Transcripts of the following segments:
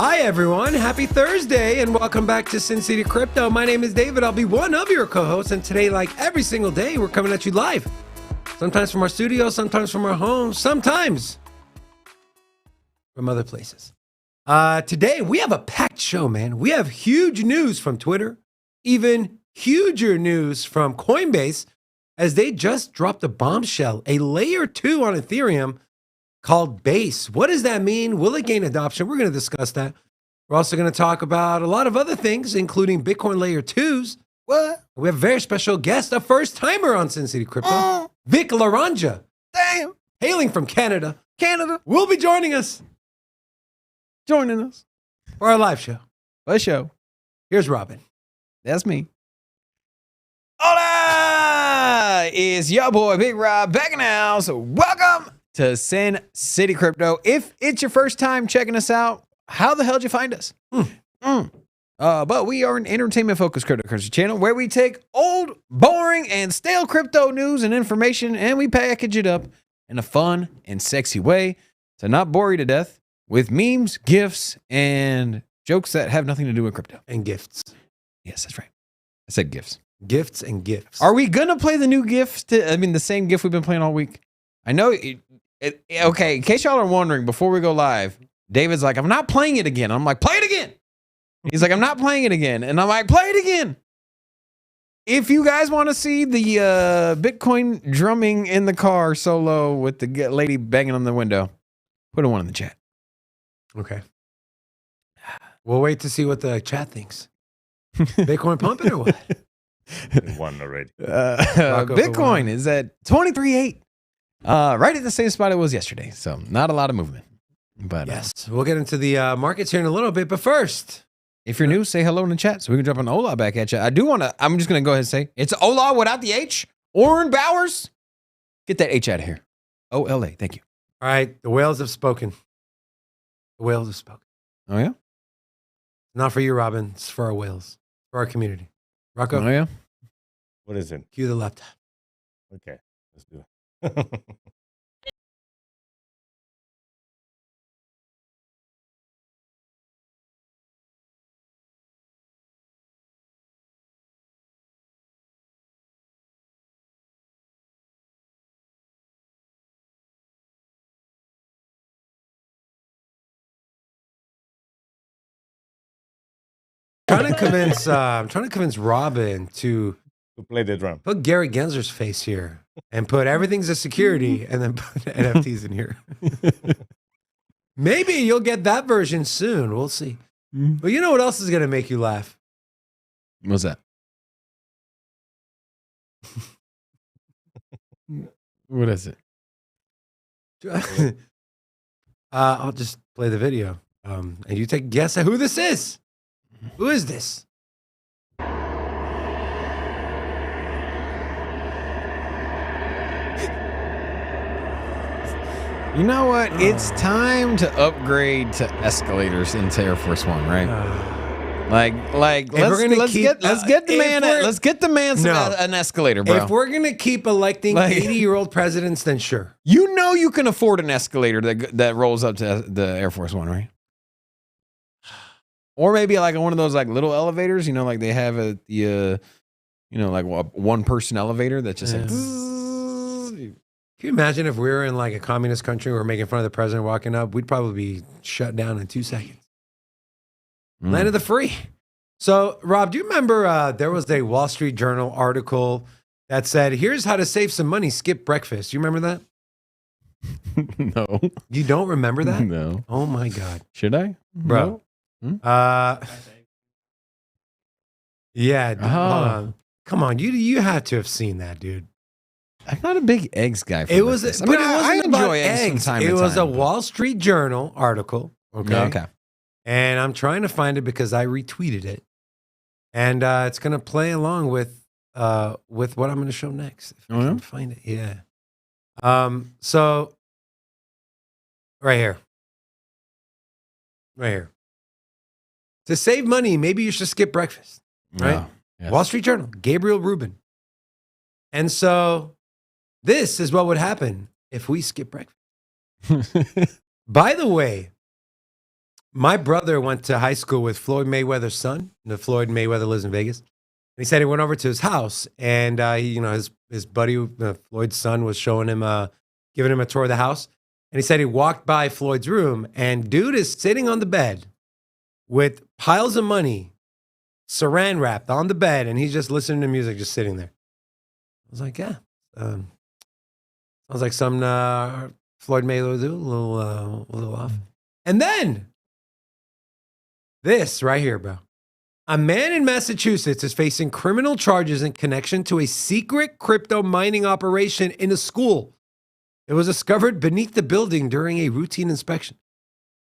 Hi, everyone. Happy Thursday, and welcome back to Sin City Crypto. My name is David. I'll be one of your co-hosts, and today, like every single day, we're coming at you live. Sometimes from our studio, sometimes from our homes, sometimes from other places. Today, we have a packed show, man. We have huge news from Twitter, even huger news from Coinbase, as they just dropped a bombshell, a layer 2 on Ethereum, called Base. What does that mean? Will it gain adoption? We're going to discuss that. We're also going to talk about a lot of other things, including Bitcoin layer 2s. What? We have a very special guest, a first timer on Sin City Crypto, Vic Laranja. Damn. Hailing from Canada. Canada. Will be joining us. Joining us. For our live show. What show? Here's Robin. That's me. Hola! It's your boy, Big Rob, back in the house. Welcome to Sin City Crypto. If it's your first time checking us out, how the hell did you find us? But we are an entertainment-focused cryptocurrency channel where we take old, boring, and stale crypto news and information and we package it up in a fun and sexy way to not bore you to death with memes, GIFs, and jokes that have nothing to do with crypto. And gifts. Yes, that's right. I said GIFs. Gifts and gifts. Are we going to play the new GIF? The same GIF we've been playing all week? I know. Okay, in case y'all are wondering, before we go live, David's like, I'm not playing it again. I'm like, play it again. He's like, I'm not playing it again. And I'm like, play it again. If you guys want to see the Bitcoin drumming in the car solo with the lady banging on the window, put a one in the chat. Okay. We'll wait to see what the chat thinks. Bitcoin pumping or what? One already. Bitcoin is at 23.8. Right at the same spot it was yesterday. So not a lot of movement. But yes, we'll get into the markets here in a little bit. But first, if you're new, say hello in the chat so we can drop an hola back at you. I'm just going to go ahead and say it's hola without the H. Oren Bowers. Get that H out of here. OLA. Thank you. All right. The whales have spoken. The whales have spoken. Oh, yeah? Not for you, Robin. It's for our whales. For our community. Rocco. Oh, yeah? What is it? Cue the laptop. Okay, let's do it. I'm trying to convince Robin to play the drum. put Gary Gensler's face here and put everything's a security and then put NFTs in here. Maybe you'll get that version soon. We'll see. But you know what else is going to make you laugh? What's that? What is it? I'll just play the video. And you take a guess at who this is. Who is this? You know what? It's time to upgrade to escalators into Air Force One, right? Let's get the man an escalator, bro. If we're gonna keep electing 80-year-old presidents, then sure. You know you can afford an escalator that rolls up to the Air Force One, right? Or maybe like one of those like little elevators, you know, like they have at the like a one-person elevator that just like. Can you imagine if we were in like a communist country and we're making fun of the president walking up? We'd probably be shut down in 2 seconds. Land of the free. So, Rob, do you remember there was a Wall Street Journal article that said, here's how to save some money, skip breakfast. You remember that? No. You don't remember that? No. Oh, my God. Should I? Bro. No. Yeah. Come on. You had to have seen that, dude. I'm not a big eggs guy. It was, breakfast. but it wasn't I enjoy about eggs. eggs. From time it to was time, a Wall Street Journal article. Okay. Okay. And I'm trying to find it because I retweeted it. And it's going to play along with what I'm going to show next. If I can find it. Yeah. So right here. Right here. To save money, maybe you should skip breakfast. Right? Yeah. Yes. Wall Street Journal, Gabriel Rubin. And so this is what would happen if we skip breakfast. By the way, my brother went to high school with Floyd Mayweather's son. Floyd Mayweather lives in Vegas. And he said he went over to his house and his buddy, Floyd's son, was showing him, giving him a tour of the house. And he said he walked by Floyd's room and dude is sitting on the bed with piles of money, saran wrapped on the bed, and he's just listening to music, just sitting there. I was like, yeah. Sounds like some Floyd Mayweather do, a little off. And then this right here, bro. A man in Massachusetts is facing criminal charges in connection to a secret crypto mining operation in a school. It was discovered beneath the building during a routine inspection.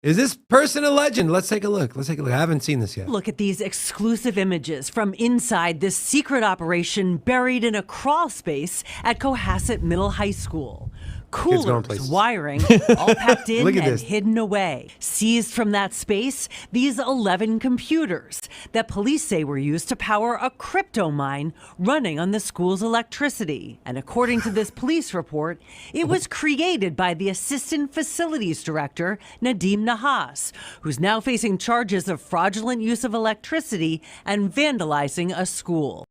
Is this person a legend? Let's take a look. I haven't seen this yet. Look at these exclusive images from inside this secret operation buried in a crawl space at Cohasset Middle High School. Coolers, wiring, all packed in and hidden away. Seized from that space, these 11 computers that police say were used to power a crypto mine running on the school's electricity. And according to this police report, it was created by the assistant facilities director, Nadim Nahas, who's now facing charges of fraudulent use of electricity and vandalizing a school.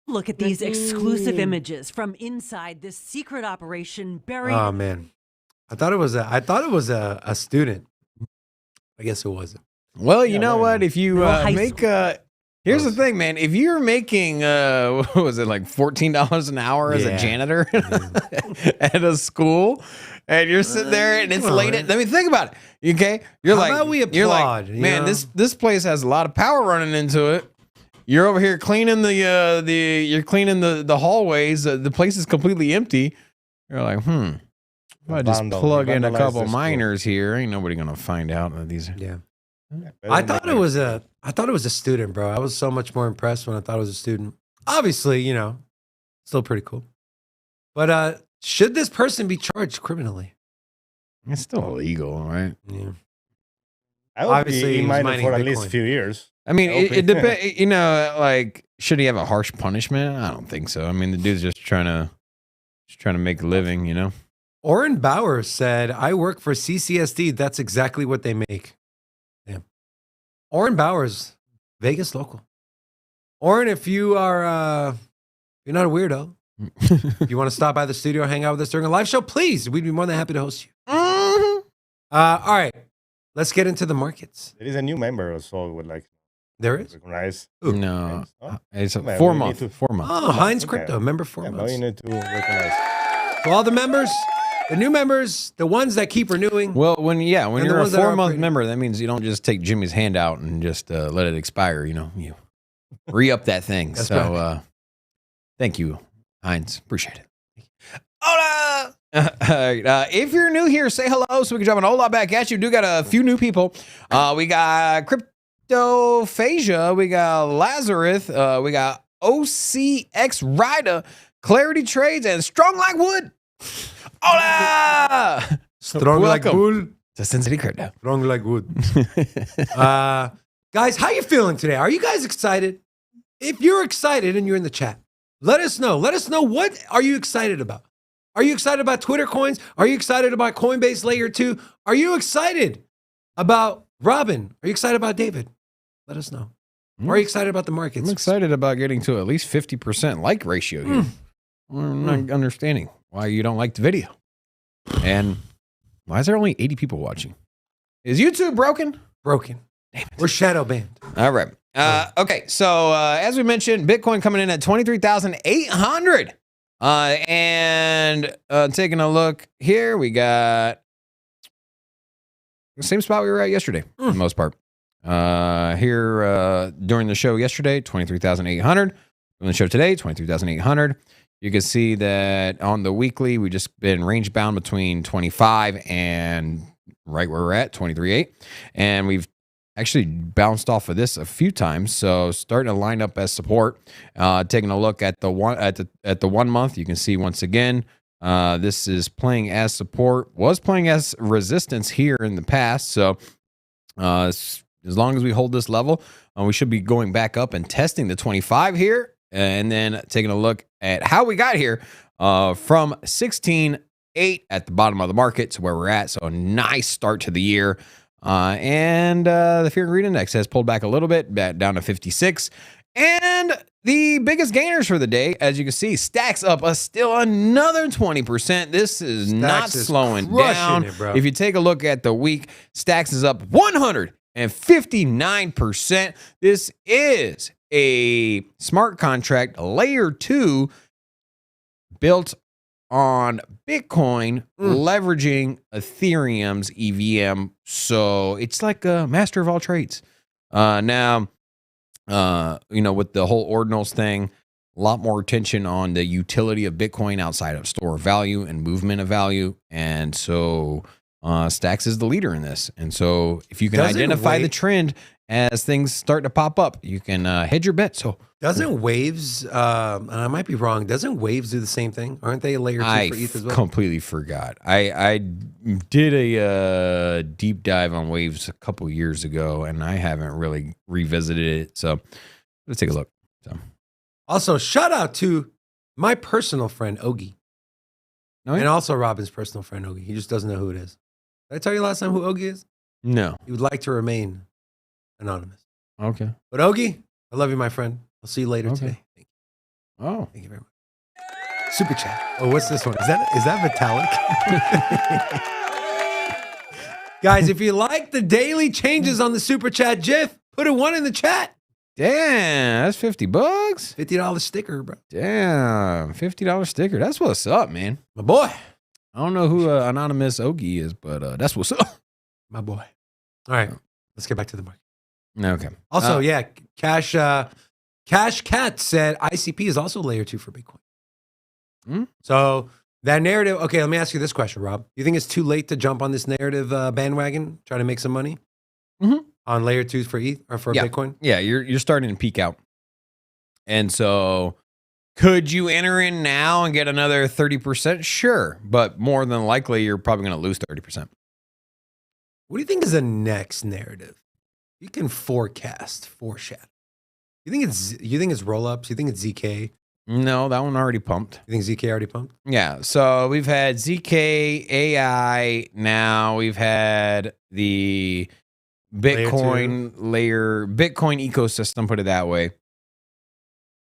Look at these exclusive images from inside this secret operation buried. Oh man, I thought it was a student. I guess it wasn't. Well, you know what? If you make here's the thing, man. If you're making what was it, like $14 an hour as a janitor at a school, and you're sitting there and it's late. Let me think about it. Okay, you're How about we applaud? Man, this place has a lot of power running into it. You're over here cleaning you're cleaning the hallways. The place is completely empty. You're like, if I just plug in a couple miners here, ain't nobody gonna find out that these. Yeah. I thought it was a student, bro. I was so much more impressed when I thought it was a student. Obviously, still pretty cool. But should this person be charged criminally? It's still illegal, right? Yeah. I would be in mind for at least a few years. I mean, it depends. Like, should he have a harsh punishment? I don't think so. I mean, the dude's just trying to make a living, Oren Bauer said, "I work for CCSD. That's exactly what they make." Damn. Oren Bauer's Vegas local. Oren, if you are, you're not a weirdo. If you want to stop by the studio, hang out with us during a live show, please. We'd be more than happy to host you. All right, let's get into the markets. There is a new member also would like. There is? Recognize. No, it's a Man, 4 we month. need to- 4 month. Oh, Heinz Crypto, member 4 Now months. you need to recognize. So all the members, the new members, the ones that keep renewing. Well, when you're a ones that are 4 month upgrading. member, that means you don't just take Jimmy's hand out and just let it expire. You re-up that thing. That's so right. thank you, Heinz. Appreciate it. Hola! If you're new here, say hello so we can drop an hola back at you. Do got a few new people. We got Cryptophasia, we got Lazarus, we got OCX Rider, Clarity Trades, and Strong Like Wood. Hola! Strong like Welcome bull, to Sin City Crypto. strong like wood. Guys, how you feeling today? Are you guys excited? If you're excited and you're in the chat, let us know. Let us know, what are you excited about? Are you excited about Twitter coins? Are you excited about Coinbase Layer 2? Are you excited about Robin? Are you excited about David? Let us know. Or are you excited about the markets? I'm excited about getting to at least 50% like ratio here. I'm not understanding why you don't like the video. And why is there only 80 people watching? Is YouTube broken? Broken. We're shadow banned. All right. Okay. So as we mentioned, Bitcoin coming in at 23,800. And taking a look here, we got the same spot we were at yesterday, for the most part. Here during the show yesterday, 23,800. On the show today, 23,800. You can see that on the weekly, we just been range bound between 25 and right where we're at, 23.8. And we've actually bounced off of this a few times, so starting to line up as support. Taking a look at the 1 month, you can see once again this is playing as support, was playing as resistance here in the past. So as long as we hold this level, we should be going back up and testing the 25 here, and then taking a look at how we got here from 16.8 at the bottom of the market to where we're at. So a nice start to the year. And the Fear and Greed Index has pulled back a little bit, down to 56. And the biggest gainers for the day, as you can see, Stacks up still another 20%. This is not slowing down. If you take a look at the week, Stacks is up 159%. This is a smart contract, layer 2, built on Bitcoin, leveraging Ethereum's EVM. So it's like a master of all trades. Now, with the whole ordinals thing, a lot more attention on the utility of Bitcoin outside of store of value and movement of value. And so Stacks is the leader in this. And so if you can identify the trend as things start to pop up, you can hedge your bet. So doesn't Waves, and I might be wrong, doesn't Waves do the same thing? Aren't they a layer 2 for ETH as well? I completely forgot. I did a deep dive on Waves a couple years ago, and I haven't really revisited it. So let's take a look. So, also, shout out to my personal friend, Ogie. Oh, yeah? And also Robin's personal friend, Ogie. He just doesn't know who it is. Did I tell you last time who Ogie is? No. He would like to remain anonymous. Okay. But Ogie, I love you, my friend. I'll see you later today. Thank you. Oh. Thank you very much. Super chat. Oh, what's this one? Is that Vitalik? Guys, if you like the daily changes on the super chat GIF, put a 1 in the chat. Damn, that's $50. $50 sticker, bro. Damn, $50 sticker. That's what's up, man. My boy. I don't know who Anonymous Ogie is, but that's what's up. My boy. All right, let's get back to the market. Okay. Also, Cash Cat said ICP is also layer 2 for Bitcoin. So that narrative, okay, let me ask you this question, Rob. You think it's too late to jump on this narrative bandwagon, try to make some money on layer 2s for ETH or for Bitcoin? Yeah, you're starting to peak out. And so could you enter in now and get another 30%? Sure. But more than likely, you're probably going to lose 30%. What do you think is the next narrative? You can foreshadow. You think it's roll-ups? You think it's ZK? No, that one already pumped. You think ZK already pumped? Yeah. So we've had ZK, AI. Now we've had the Bitcoin Bitcoin ecosystem, put it that way.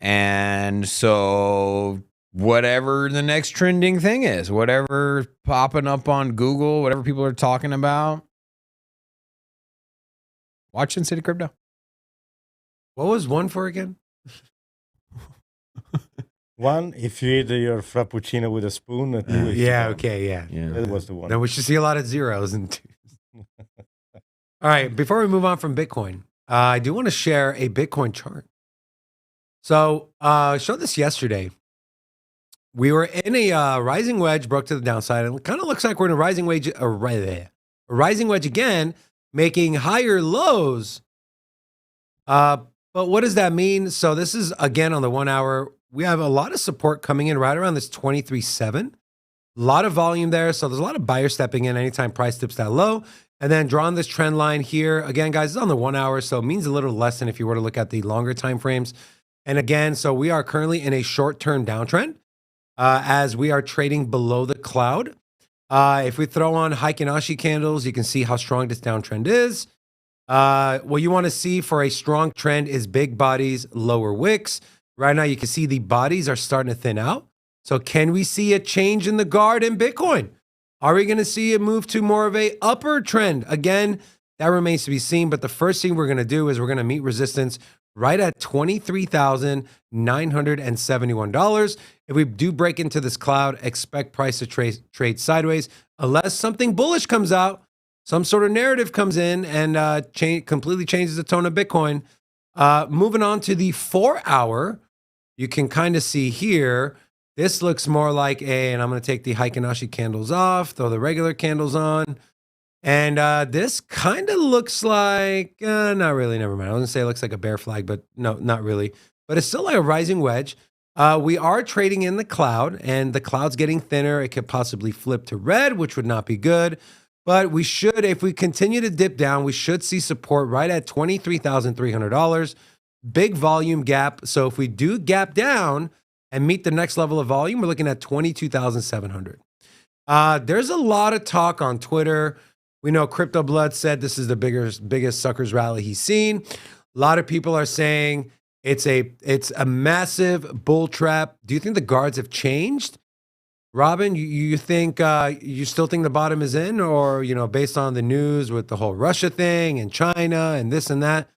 And so whatever the next trending thing is, whatever popping up on Google, whatever people are talking about, watch Sin City Crypto. What was 1 for again? 1, if you eat your frappuccino with a spoon. That was the 1. Then we should see a lot of zeros and 2s. All right, before we move on from Bitcoin, I do want to share a Bitcoin chart. So I showed this yesterday. We were in a rising wedge, broke to the downside. It kind of looks like we're in a rising wedge, a rising wedge again, making higher lows. But what does that mean? So this is, again, on the 1 hour. We have a lot of support coming in right around this 23.7. A lot of volume there. So there's a lot of buyers stepping in anytime price dips that low. And then drawing this trend line here. Again, guys, it's on the 1 hour. So it means a little less than if you were to look at the longer time frames. And again, so we are currently in a short-term downtrend as we are trading below the cloud. If we throw on Heikin-Ashi candles, you can see how strong this downtrend is. What you want to see for a strong trend is big bodies, lower wicks. Right now, you can see the bodies are starting to thin out. So can we see a change in the guard in Bitcoin? Are we going to see it move to more of a upper trend? Again, that remains to be seen. But the first thing we're going to do is we're going to meet resistance right at $23,971. If we do break into this cloud, expect price to trade sideways unless something bullish comes out, some sort of narrative comes in and completely changes the tone of Bitcoin. Moving on to the 4 hour, you can kind of see here, this looks more like and I'm going to take the Heikin-Ashi candles off, throw the regular candles on. And this kind of looks like, not really, never mind. I was going to say it looks like a bear flag, but no, not really. But it's still like a rising wedge. We are trading in the cloud, and the cloud's getting thinner. It could possibly flip to red, which would not be good. But we should, if we continue to dip down, we should see support right at $23,300. Big volume gap. So if we do gap down and meet the next level of volume, we're looking at 22,700. There's a lot of talk on Twitter. We know Crypto Blood said this is the biggest suckers rally he's seen. A lot of people are saying it's a massive bull trap. Do you think the guards have changed? Robin, you think you still think the bottom is in, or based on the news with the whole Russia thing and China and this and that,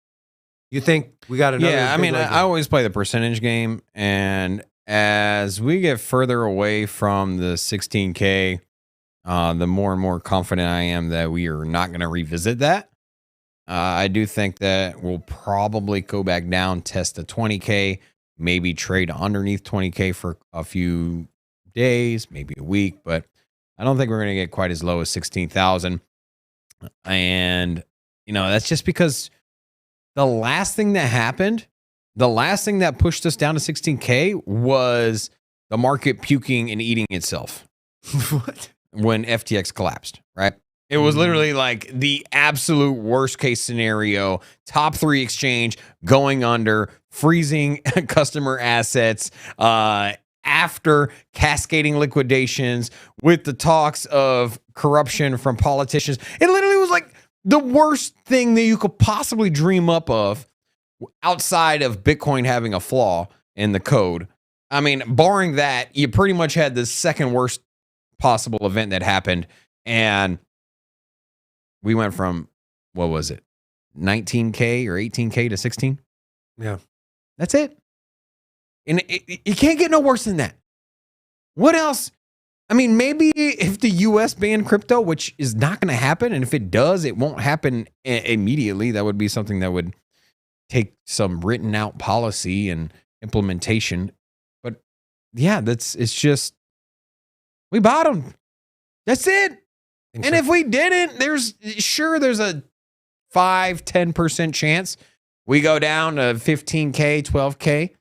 you think we got another? Yeah, I mean, I always play the percentage game, and as we get further away from the 16K, the more and more confident I am that we are not going to revisit that. I do think that we'll probably go back down, test the 20K, maybe trade underneath 20K for a few days, maybe a week, but I don't think we're going to get quite as low as 16,000. And, that's just because the last thing that happened, the last thing that pushed us down to 16K was the market puking and eating itself. What? When FTX collapsed, right? It was literally like the absolute worst case scenario, top 3 exchange going under, freezing customer assets, after cascading liquidations with the talks of corruption from politicians. It literally was like the worst thing that you could possibly dream up of outside of Bitcoin having a flaw in the code. I mean, barring that, you pretty much had the second worst possible event that happened. And we went from, what was it, 19K or 18K to 16? Yeah. That's it. And you can't get no worse than that. What else? I mean, maybe if the U.S. banned crypto, which is not going to happen, and if it does, it won't happen immediately. That would be something that would take some written out policy and implementation. But yeah, it's just, we bottomed. That's it. And if we didn't, there's a 5-10% chance we go down to 15K, 12K.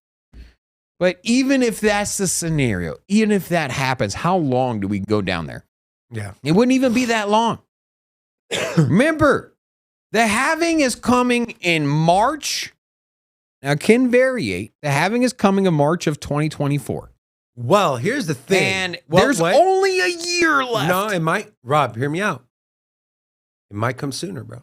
But even if that's the scenario, even if that happens, how long do we go down there? Yeah. It wouldn't even be that long. Remember, the halving is coming in March. Now, it can variate. The halving is coming in March of 2024. Well, here's the thing. And there's only a year left. No, it might. Rob, hear me out. It might come sooner, bro.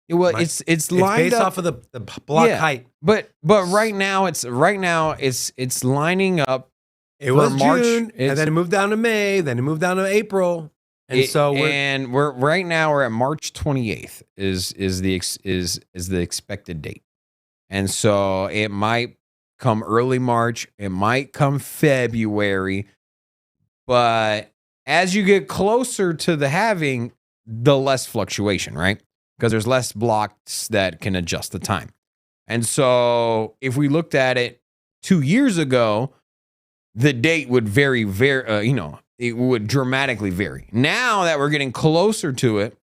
Well, it's lined based up off of the block height. But right now it's lining up. It was March, June, and then it moved down to May, then it moved down to April, and we're right now we're at March 28th is the expected date, and so it might come early March, it might come February, but as you get closer to the halving, the less fluctuation, right? Because there's less blocks that can adjust the time. And so if we looked at it 2 years ago, the date would it would dramatically vary. Now that we're getting closer to it,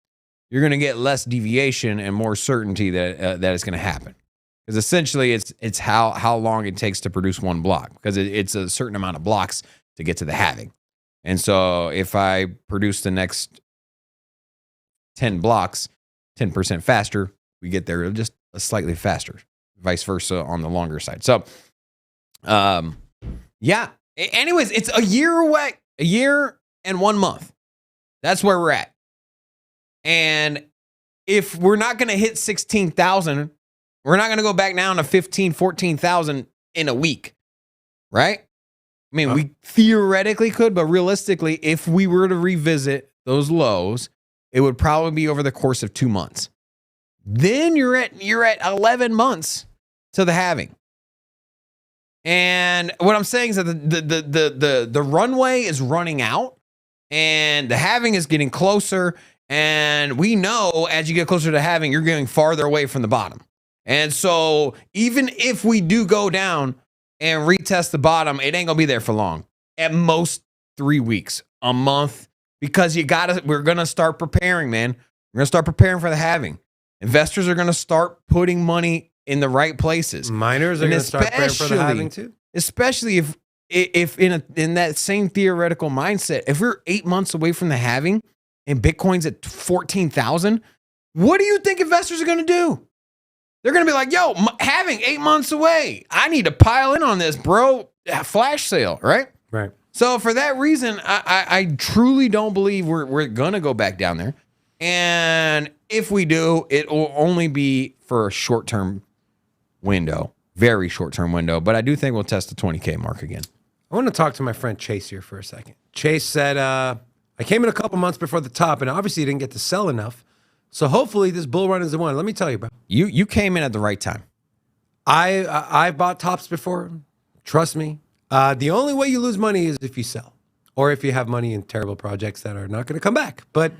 you're going to get less deviation and more certainty that it's going to happen. Because essentially it's how long it takes to produce one block, because it's a certain amount of blocks to get to the halving. And so if I produce the next 10 blocks 10% faster, we get there just a slightly faster, vice versa on the longer side. So, yeah. Anyways, it's a year away, a year and 1 month. That's where we're at. And if we're not going to hit 16,000, we're not going to go back down to 15, 14,000 in a week, right? I mean, we theoretically could, but realistically, if we were to revisit those lows, it would probably be over the course of 2 months. Then you're at 11 months to the halving. And what I'm saying is that the runway is running out, and the halving is getting closer. And we know as you get closer to halving, you're getting farther away from the bottom. And so even if we do go down and retest the bottom, it ain't gonna be there for long. At most 3 weeks, a month, because we're going to start preparing, man. We're going to start preparing for the halving. Investors are going to start putting money in the right places. Miners are going to start preparing for the halving too. Especially if in that same theoretical mindset, if we're 8 months away from the halving and Bitcoin's at 14,000, what do you think investors are going to do? They're going to be like, yo, halving 8 months away. I need to pile in on this, bro. Flash sale, right? Right. So for that reason, I truly don't believe we're going to go back down there. And if we do, it will only be for a short-term window, very short-term window. But I do think we'll test the 20K mark again. I want to talk to my friend Chase here for a second. Chase said, I came in a couple months before the top, and obviously didn't get to sell enough. So hopefully this bull run is the one. Let me tell you, bro. You came in at the right time. I bought tops before. Trust me. The only way you lose money is if you sell, or if you have money in terrible projects that are not going to come back. But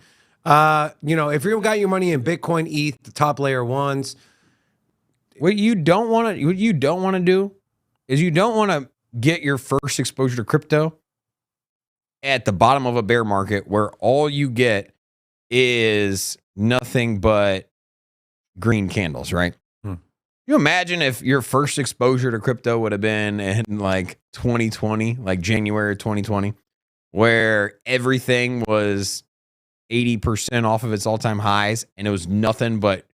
if you got your money in Bitcoin, ETH, the top layer ones, what you don't want to do is you don't want to get your first exposure to crypto at the bottom of a bear market where all you get is nothing but green candles, right? You imagine if your first exposure to crypto would have been in like 2020, like January 2020, where everything was 80% off of its all-time highs and it was nothing but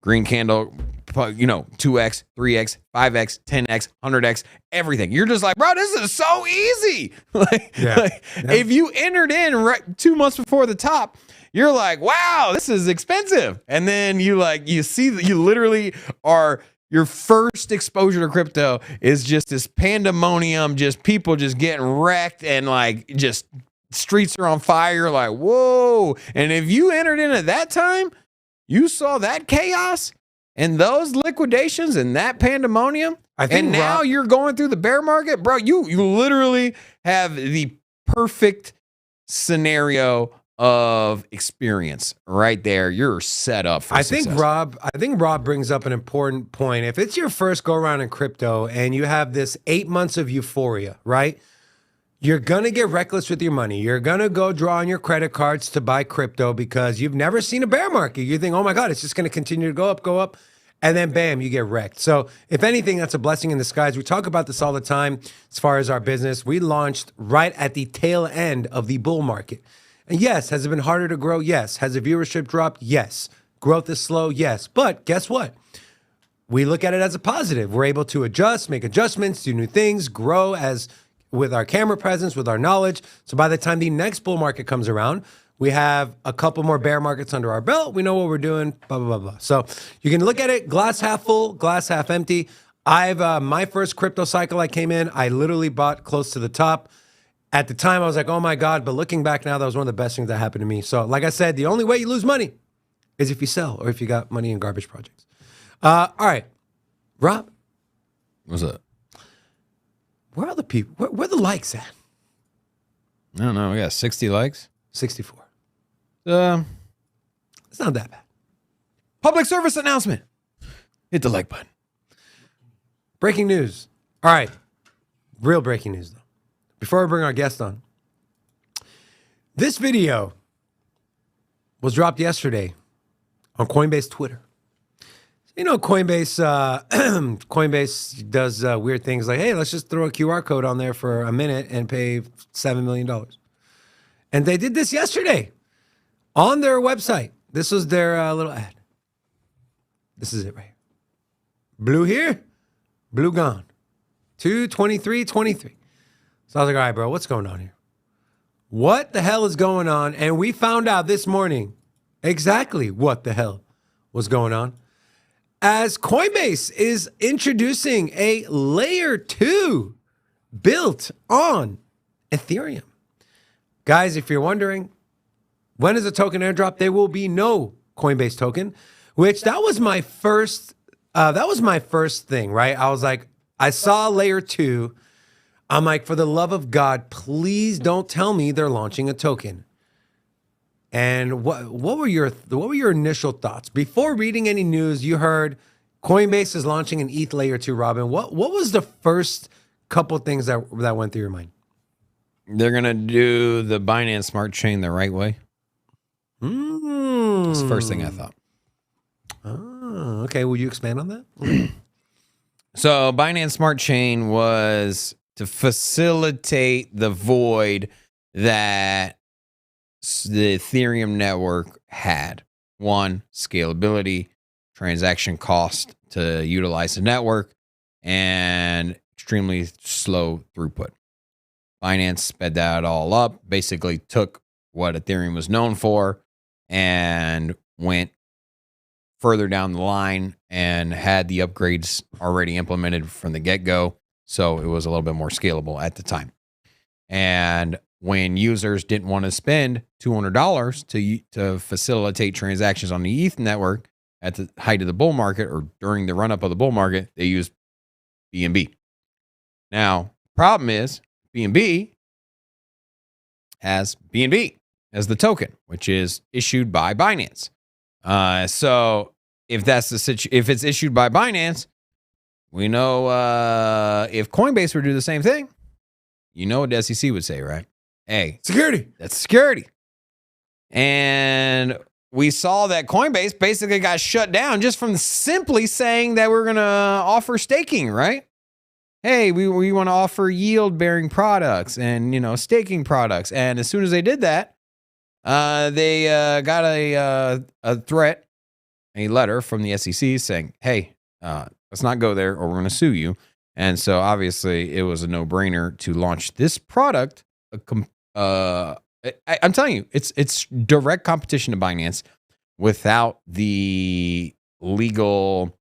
green candle, 2x, 3x, 5x, 10x, 100x, everything. You're just like, bro, this is so easy. If you entered in right 2 months before the top, you're like, wow, this is expensive. And then you see that you literally are, your first exposure to crypto is just this pandemonium, just people just getting wrecked and like just streets are on fire. Like, whoa. And if you entered in at that time, you saw that chaos and those liquidations and that pandemonium. And now you're going through the bear market, bro. You literally have the perfect scenario of experience right there. You're set up for success. I think Rob brings up an important point. If it's your first go around in crypto and you have this 8 months of euphoria, right? You're going to get reckless with your money. You're going to go draw on your credit cards to buy crypto because you've never seen a bear market. You think, oh my God, it's just going to continue to go up. And then bam, you get wrecked. So if anything, that's a blessing in disguise. We talk about this all the time as far as our business. We launched right at the tail end of the bull market. And yes, has it been harder to grow? Yes. Has the viewership dropped? Yes. Growth is slow? Yes. But guess what? We look at it as a positive. We're able to adjust, make adjustments, do new things, grow with our camera presence, with our knowledge. So by the time the next bull market comes around, we have a couple more bear markets under our belt. We know what we're doing, blah, blah, blah, blah. So you can look at it glass half full, glass half empty. My first crypto cycle I came in, I literally bought close to the top. At the time, I was like, oh my God. But looking back now, that was one of the best things that happened to me. So like I said, the only way you lose money is if you sell or if you got money in garbage projects. All right, Rob. What's up? Where are the people? Where are the likes at? I don't know. We got 60 likes. 64. It's not that bad. Public service announcement. Hit the like button. Breaking news. All right. Real breaking news, though. Before we bring our guest on, this video was dropped yesterday on Coinbase Twitter. You know, Coinbase does weird things like, hey, let's just throw a QR code on there for a minute and pay $7 million. And they did this yesterday on their website. This was their little ad. This is it right here. Blue here, blue gone. 2/23/23. So I was like, all right, bro, what's going on here? What the hell is going on? And we found out this morning exactly what the hell was going on. As Coinbase is introducing a layer 2 built on Ethereum. Guys, if you're wondering, when is a token airdrop? There will be no Coinbase token, which that was my first thing, right? I was like, I saw layer 2. I'm like, for the love of God, please don't tell me they're launching a token. And what were your initial thoughts before reading any news? You heard Coinbase is launching an ETH layer 2, Robin. What was the first couple things that went through your mind? They're going to do the Binance Smart Chain the right way. That's the first thing I thought. Oh, okay. Will you expand on that? So Binance Smart Chain was to facilitate the void that the Ethereum network had. One, scalability, transaction cost to utilize the network, and extremely slow throughput. Binance sped that all up, basically took what Ethereum was known for and went further down the line and had the upgrades already implemented from the get-go. So it was a little bit more scalable at the time. And when users didn't want to spend $200 to facilitate transactions on the ETH network at the height of the bull market or during the run-up of the bull market, they used BNB. Now, problem is BNB has BNB as the token, which is issued by Binance. So if that's if it's issued by Binance, we know if Coinbase would do the same thing, you know what the SEC would say, right? Hey, security. That's security. And we saw that Coinbase basically got shut down just from simply saying that we're going to offer staking, right? Hey, we want to offer yield-bearing products and, staking products. And as soon as they did that, they got a threat, a letter from the SEC saying, hey, let's not go there or we're going to sue you. And so obviously it was a no-brainer to launch this product. I'm telling you, it's direct competition to Binance without the legal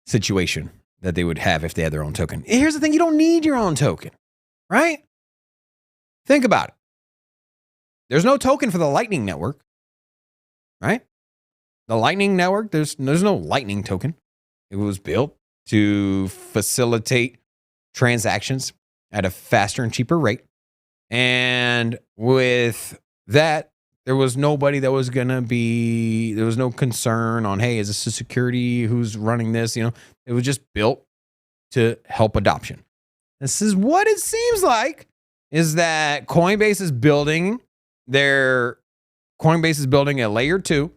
situation that they would have if they had their own token. Here's the thing. You don't need your own token, right? Think about it. There's no token for the Lightning Network, right? The Lightning Network, there's no Lightning token. It was built to facilitate transactions at a faster and cheaper rate. And with that, there was nobody that was going to be, there was no concern on, hey, is this a security? Who's running this? It was just built to help adoption. This is what it seems like, is that Coinbase is building a layer 2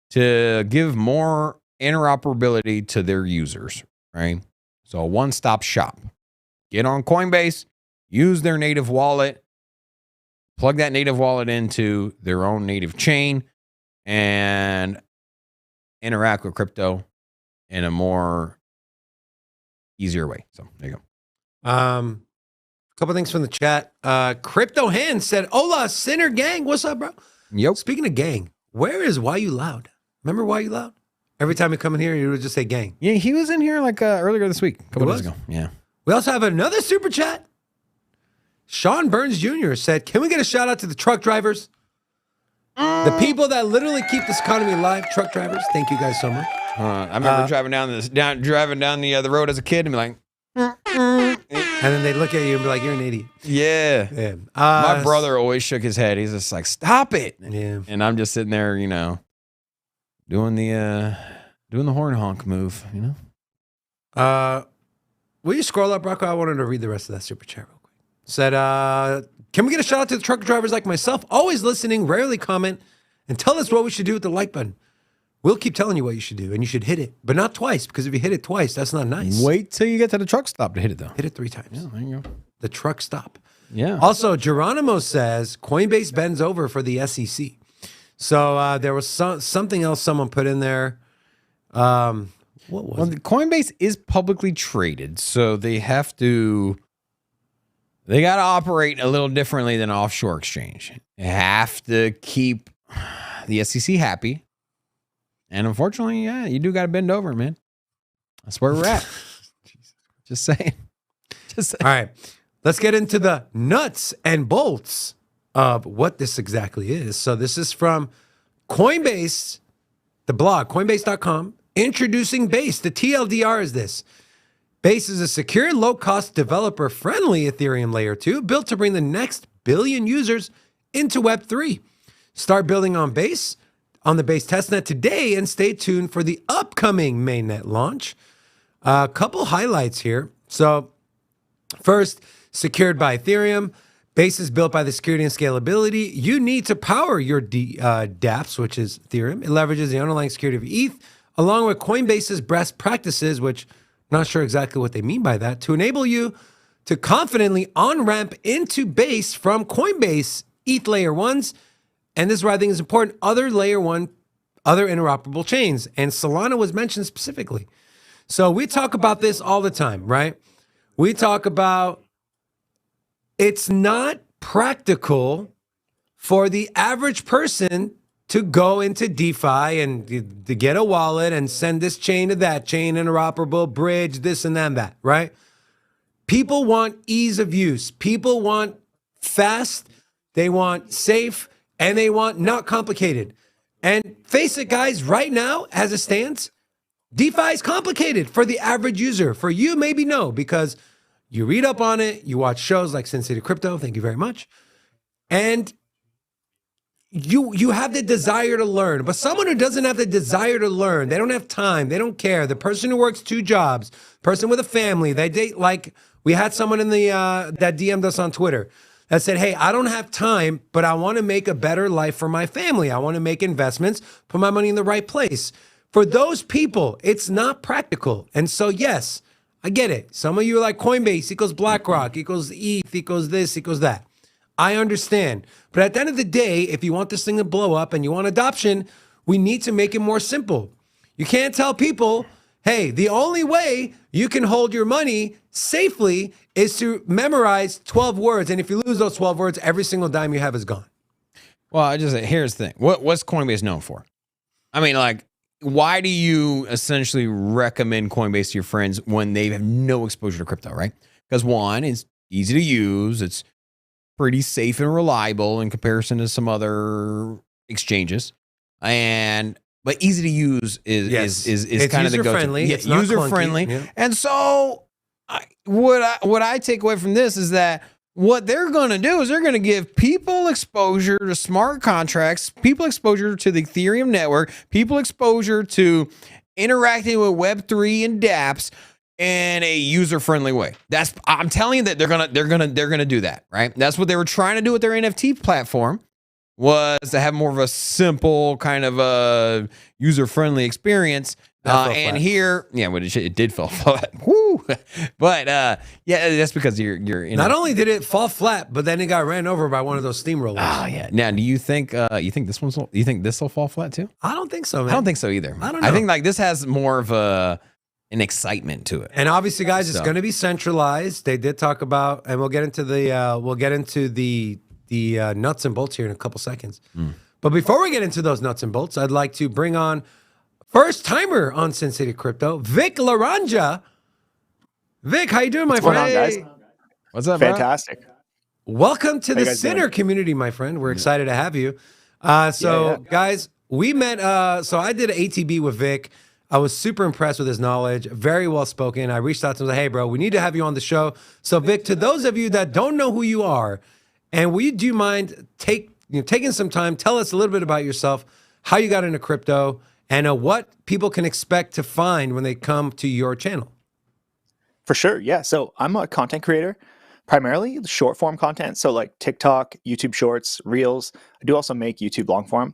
to give more interoperability to their users, right? So a one-stop shop. Get on Coinbase, use their native wallet, plug that native wallet into their own native chain, and interact with crypto in a more easier way. So there you go. Couple things from the chat. Crypto Hand said, "Hola, Sinner Gang. What's up, bro?" Yep. Speaking of gang, where is Why You Loud? Remember Why You Loud? Every time you come in here, you would just say gang. Yeah, he was in here like earlier this week, a couple days ago. Yeah. We also have another super chat. Sean Burns Jr. said, "Can we get a shout out to the truck drivers? The people that literally keep this economy alive, truck drivers. Thank you guys so much." I remember driving down the road as a kid and be like, and then they look at you and be like, "You're an idiot." Yeah. My brother always shook his head. He's just like, "Stop it." Yeah. And I'm just sitting there, doing the horn honk move, Will you scroll up, Rocco? I wanted to read the rest of that super chat real quick. Said, "Can we get a shout out to the truck drivers like myself? Always listening, rarely comment, and tell us what we should do with the like button. We'll keep telling you what you should do, and you should hit it, but not twice, because if you hit it twice, that's not nice. Wait till you get to the truck stop to hit it, though. Hit it 3 times. Yeah, there you go. The truck stop. Yeah. Also, Geronimo says, Coinbase bends over for the SEC. So there was something else someone put in there. What was it? Coinbase is publicly traded, so they got to operate a little differently than an offshore exchange. They have to keep the SEC happy. And unfortunately, yeah, you do got to bend over, man. That's where we're at. Just saying. All right. Let's get into the nuts and bolts of what this exactly is. So this is from Coinbase, the blog, coinbase.com, introducing Base. The TLDR is this. Base is a secure, low-cost, developer-friendly Ethereum Layer 2 built to bring the next billion users into Web3. Start building on Base on the Base testnet today and stay tuned for the upcoming mainnet launch. A couple highlights here. So First, secured by Ethereum. Base is built by the security and scalability you need to power your dApps, which is Ethereum. It leverages the underlying security of ETH, along with Coinbase's best practices, which I'm not sure exactly what they mean by that, to enable you to confidently on-ramp into Base from Coinbase ETH layer 1s. And this is where I think is important, other layer 1, other interoperable chains. And Solana was mentioned specifically. So we talk about this all the time, right? We talk about it's not practical for the average person to go into DeFi and to get a wallet and send this chain to that chain, interoperable, bridge, this and that, right? People want ease of use. People want fast, they want safe, and they want not complicated. And face it, guys, right now, as it stands, DeFi is complicated for the average user. For you, maybe no, because you read up on it, you watch shows like Sin City Crypto, thank you very much, and you have the desire to learn. But someone who doesn't have the desire to learn, they don't have time, they don't care, the person who works 2 jobs, person with a family, they date, like we had someone in the that DM'd us on Twitter that said, hey, I don't have time, but I want to make a better life for my family. I want to make investments, put my money in the right place. For those people, it's not practical. And so, yes, I get it. Some of you are like Coinbase equals BlackRock equals ETH equals this equals that. I understand. But at the end of the day, if you want this thing to blow up and you want adoption, we need to make it more simple. You can't tell people, hey, the only way you can hold your money safely is to memorize 12 words. And if you lose those 12 words, every single dime you have is gone. Well, I just say, here's the thing. What's Coinbase known for? I mean, like, why do you essentially recommend Coinbase to your friends when they have no exposure to crypto, right? Because one, it's easy to use. It's pretty safe and reliable in comparison to some other exchanges. But easy to use is kind of the go-to. Friendly. It's user friendly. Yeah. And so what I take away from this is that what they're going to do is they're going to give people exposure to smart contracts, people exposure to the Ethereum network, people exposure to interacting with Web3 and dApps in a user-friendly way. I'm telling you that they're gonna do that, right? That's what they were trying to do with their NFT platform, was to have more of a simple kind of a user-friendly experience. And here, yeah, but it did fall flat. Woo! But yeah, that's because you're not only did it fall flat, but then it got ran over by one of those steamrollers. Oh yeah. Now, do you think this will fall flat too? I don't think so, man. I don't think so either. I don't know. I think like this has more of an excitement to it. And obviously, guys, it's going to be centralized. They did talk about, and we'll get into the nuts and bolts here in a couple seconds. But before we get into those nuts and bolts, I'd like to bring on first timer on Sin City Crypto, Vic Laranja. Vic, how you doing, my friend? What's going on, guys? What's up, Fantastic. bro? Welcome to the Sinner community, my friend. We're excited to have you. Guys, we met. So I did an ATB with Vic. I was super impressed with his knowledge, very well spoken. I reached out to him and said, hey, bro, we need to have you on the show. So, Vic, to those of you that don't know who you are, and do you mind taking some time, tell us a little bit about yourself, how you got into crypto, and what people can expect to find when they come to your channel? For sure, yeah. So I'm a content creator, primarily short form content. So like TikTok, YouTube Shorts, Reels. I do also make YouTube long form.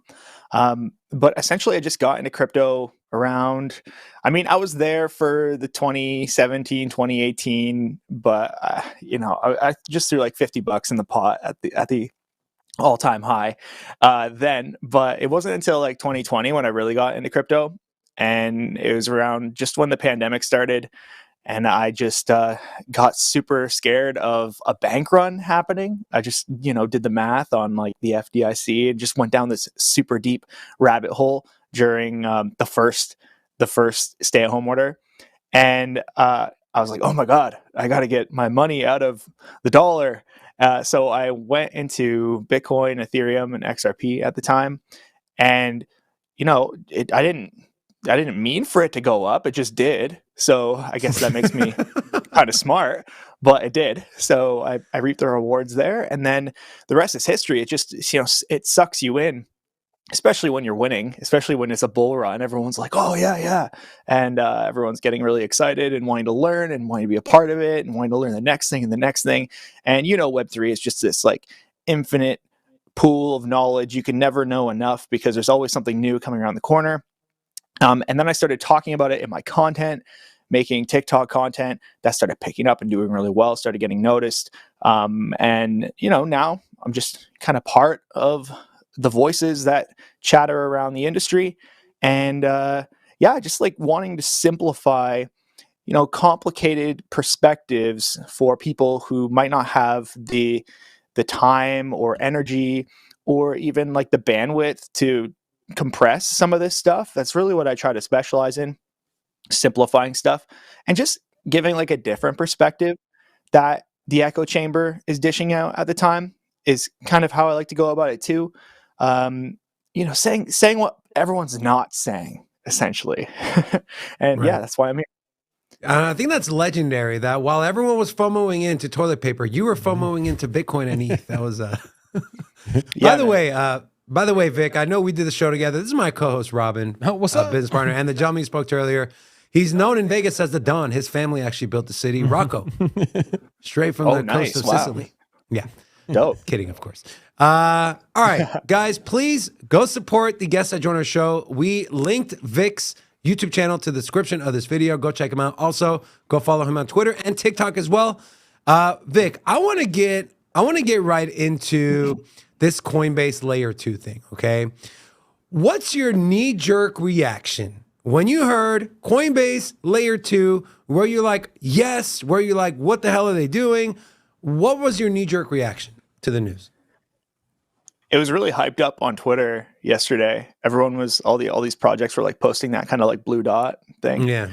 But essentially, I just got into crypto around, I was there for the 2017, 2018, but I just threw like $50 in the pot at the all-time high then. But it wasn't until like 2020 when I really got into crypto, and it was around just when the pandemic started. And I just got super scared of a bank run happening. I just, did the math on like the FDIC and just went down this super deep rabbit hole during the first stay-at-home order. And I was like, oh my God, I got to get my money out of the dollar. So I went into Bitcoin, Ethereum, and XRP at the time. And, I didn't mean for it to go up. It just did. So I guess that makes me kind of smart, but it did. So I reaped the rewards there. And then the rest is history. It just, it sucks you in especially when you're winning, especially when it's a bull run, everyone's like, oh yeah. And everyone's getting really excited and wanting to learn and wanting to be a part of it and wanting to learn the next thing and the next thing. And Web3 is just this like infinite pool of knowledge. You can never know enough because there's always something new coming around the corner. And then I started talking about it in my content, making TikTok content that started picking up and doing really well, started getting noticed. And now I'm just kind of part of the voices that chatter around the industry. And just like wanting to simplify, complicated perspectives for people who might not have the time or energy or even like the bandwidth to compress some of this stuff. That's really what I try to specialize in, simplifying stuff and just giving like a different perspective that the echo chamber is dishing out at the time is kind of how I like to go about it too. Saying what everyone's not saying, essentially. And right. That's why I'm here. I think that's legendary that while everyone was FOMOing into toilet paper, you were FOMOing into Bitcoin and ETH. That was By the way, Vic, I know we did the show together. This is my co-host, Robin. Oh, what's up? Business partner. And the gentleman you spoke to earlier. He's known in Vegas as the Don. His family actually built the city, Rocco. Straight from the coast of Sicily. Yeah. Dope. Kidding, of course. All right, guys, please go support the guests that join our show. We linked Vic's YouTube channel to the description of this video. Go check him out. Also, go follow him on Twitter and TikTok as well. Vic, I want to get right into this Coinbase layer 2 thing, okay? What's your knee-jerk reaction when you heard Coinbase layer 2? Were you like, yes? Were you like, what the hell are they doing? What was your knee-jerk reaction to the news? It was really hyped up on Twitter yesterday. Everyone was all these projects were like posting that kind of like blue dot thing. Yeah.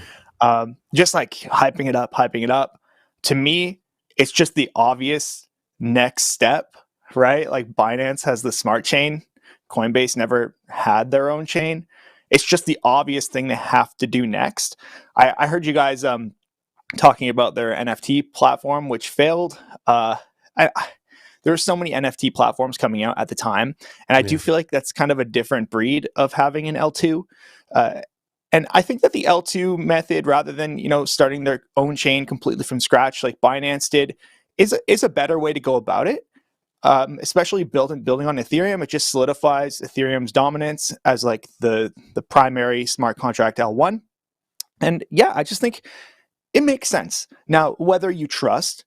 Just like hyping it up. To me, it's just the obvious next step, right? Like Binance has the smart chain. Coinbase never had their own chain. It's just the obvious thing they have to do next. I heard you guys talking about their NFT platform, which failed. There were so many NFT platforms coming out at the time, and I do feel like that's kind of a different breed of having an L2. And I think that the L2 method, rather than starting their own chain completely from scratch like Binance did, is a better way to go about it. Especially building on Ethereum, it just solidifies Ethereum's dominance as like the primary smart contract L1. And I just think it makes sense. Now, whether you trust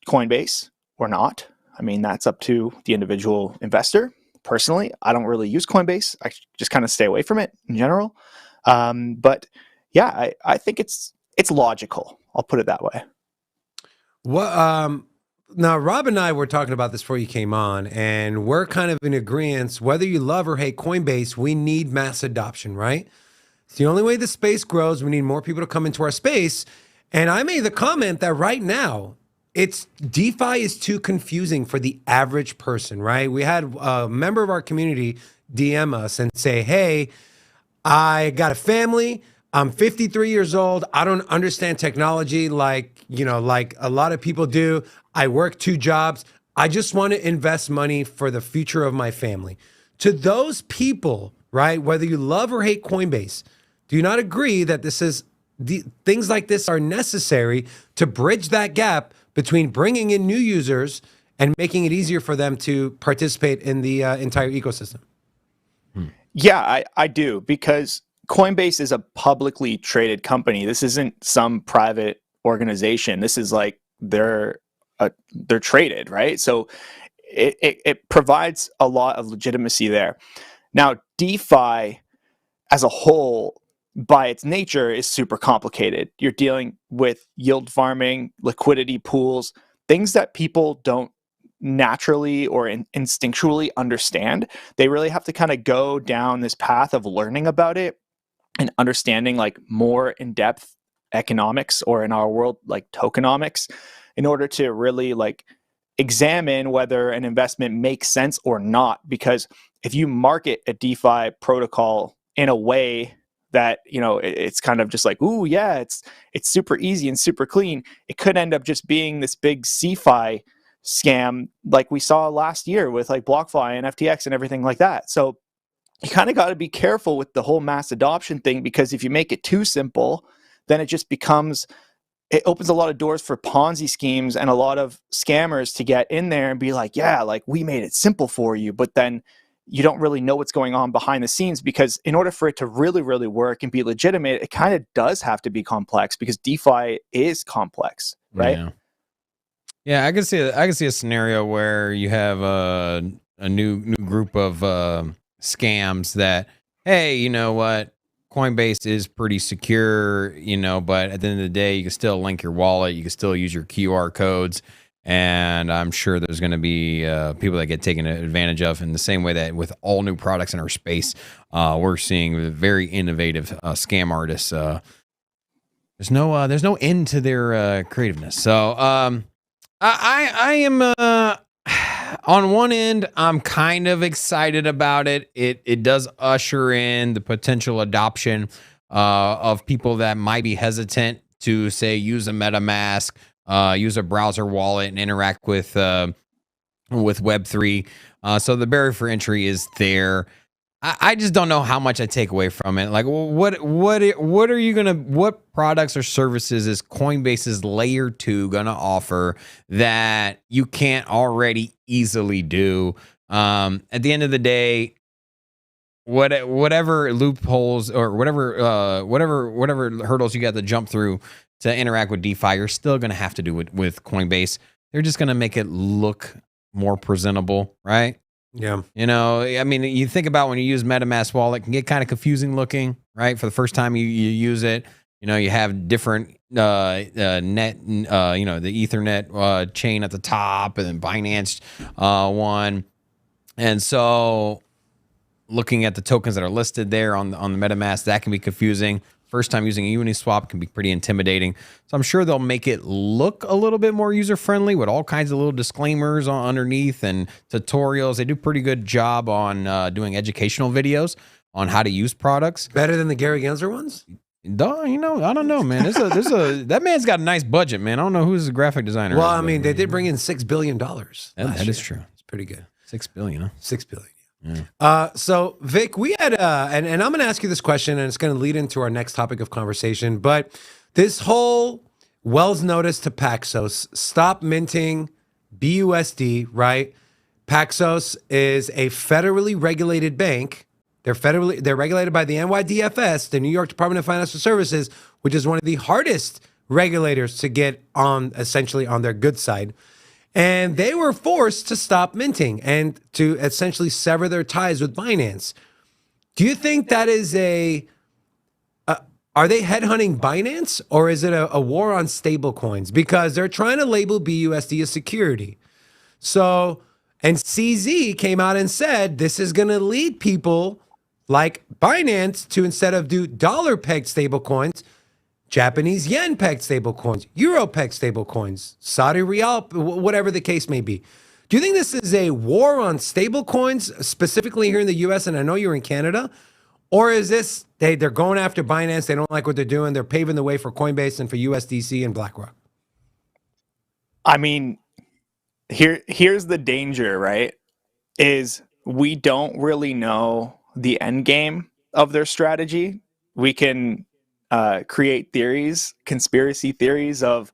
Coinbase or not, I mean, that's up to the individual investor. Personally, I don't really use Coinbase. I just kind of stay away from it in general. But I think it's logical. I'll put it that way. Well, now, Rob and I were talking about this before you came on, and we're kind of in agreement. Whether you love or hate Coinbase, we need mass adoption, right? It's the only way the space grows. We need more people to come into our space. And I made the comment that right now, DeFi is too confusing for the average person, right? We had a member of our community DM us and say, hey, I got a family. I'm 53 years old. I don't understand technology like a lot of people do. I work 2 jobs. I just want to invest money for the future of my family. To those people, right, whether you love or hate Coinbase, do you not agree that things like this are necessary to bridge that gap between bringing in new users and making it easier for them to participate in the entire ecosystem? Yeah, I do, because Coinbase is a publicly traded company. This isn't some private organization. This is like they're traded, right? So it provides a lot of legitimacy there. Now, DeFi as a whole, by its nature, is super complicated. You're dealing with yield farming, liquidity pools, things that people don't naturally or instinctually understand. They really have to kind of go down this path of learning about it and understanding like more in-depth economics, or in our world, like tokenomics, in order to really like examine whether an investment makes sense or not. Because if you market a DeFi protocol in a way that, it's kind of just like, ooh, yeah, it's super easy and super clean, it could end up just being this big CeFi scam like we saw last year with like BlockFi and FTX and everything like that. So you kind of got to be careful with the whole mass adoption thing, because if you make it too simple, then it just becomes, it opens a lot of doors for Ponzi schemes and a lot of scammers to get in there and be like, yeah, like we made it simple for you. But then you don't really know what's going on behind the scenes, because in order for it to really, really work and be legitimate, it kind of does have to be complex, because DeFi is complex, right? Yeah, I can see a scenario where you have a new group of scams that, hey, you know what? Coinbase is pretty secure, but at the end of the day, you can still link your wallet. You can still use your QR codes. And I'm sure there's going to be people that get taken advantage of in the same way that with all new products in our space, we're seeing very innovative scam artists. There's no end to their creativeness. So I am on one end, I'm kind of excited about it. It does usher in the potential adoption of people that might be hesitant to, say, use a MetaMask, use a browser wallet, and interact with Web3. So the barrier for entry is there. I just don't know how much I take away from it. Like, what products or services is Coinbase's layer 2 gonna offer that you can't already easily do? At the end of the day, whatever loopholes or whatever hurdles you got to jump through to interact with DeFi, you're still gonna have to do it with Coinbase. They're just gonna make it look more presentable, right? Yeah. I mean, you think about when you use MetaMask wallet, it can get kind of confusing looking, right? For the first time you use it, you have different net, the Ethernet chain at the top, and then Binance one. And so looking at the tokens that are listed there on the MetaMask, that can be confusing. First time using a Uniswap can be pretty intimidating. So I'm sure they'll make it look a little bit more user-friendly with all kinds of little disclaimers underneath and tutorials. They do a pretty good job on doing educational videos on how to use products. Better than the Gary Gensler ones? I don't know, man. That man's got a nice budget, man. I don't know who's the graphic designer. Well, I mean, they did bring in $6 billion. That is true. It's pretty good. $6 billion, huh? $6 billion. Yeah. So Vic, we had, and I'm going to ask you this question, and it's going to lead into our next topic of conversation. But this whole Wells notice to Paxos, stop minting BUSD, right? Paxos is a federally regulated bank. They're regulated by the NYDFS, the New York Department of Financial Services, which is one of the hardest regulators to get on, essentially on their good side. And they were forced to stop minting and to essentially sever their ties with Binance. Do you think that is are they headhunting Binance, or is it a war on stable coins? Because they're trying to label BUSD as security. So, and CZ came out and said this is going to lead people like Binance to, instead of do dollar-pegged stable coins, Japanese yen-pegged stablecoins, euro-pegged stablecoins, Saudi Real, whatever the case may be. Do you think this is a war on stablecoins, specifically here in the U.S., and I know you're in Canada? Or is this, they're going after Binance, they don't like what they're doing, they're paving the way for Coinbase and for USDC and BlackRock? I mean, here's the danger, right? Is we don't really know the end game of their strategy. We can create theories, conspiracy theories of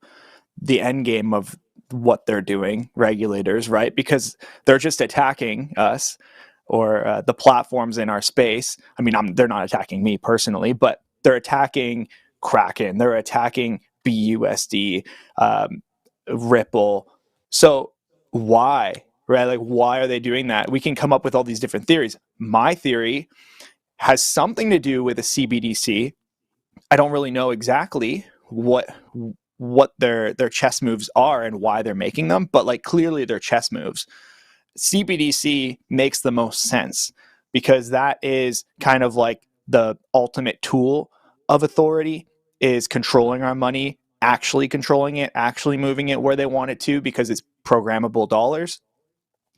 the end game of what they're doing, regulators, right? Because they're just attacking us or the platforms in our space. I mean, they're not attacking me personally, but they're attacking Kraken, they're attacking BUSD, Ripple. So why, right? Like, why are they doing that? We can come up with all these different theories. My theory has something to do with a CBDC. I don't really know exactly what their chess moves are and why they're making them, but like clearly they're chess moves. CBDC makes the most sense because that is kind of like the ultimate tool of authority, is controlling our money, actually controlling it, actually moving it where they want it to, because it's programmable dollars.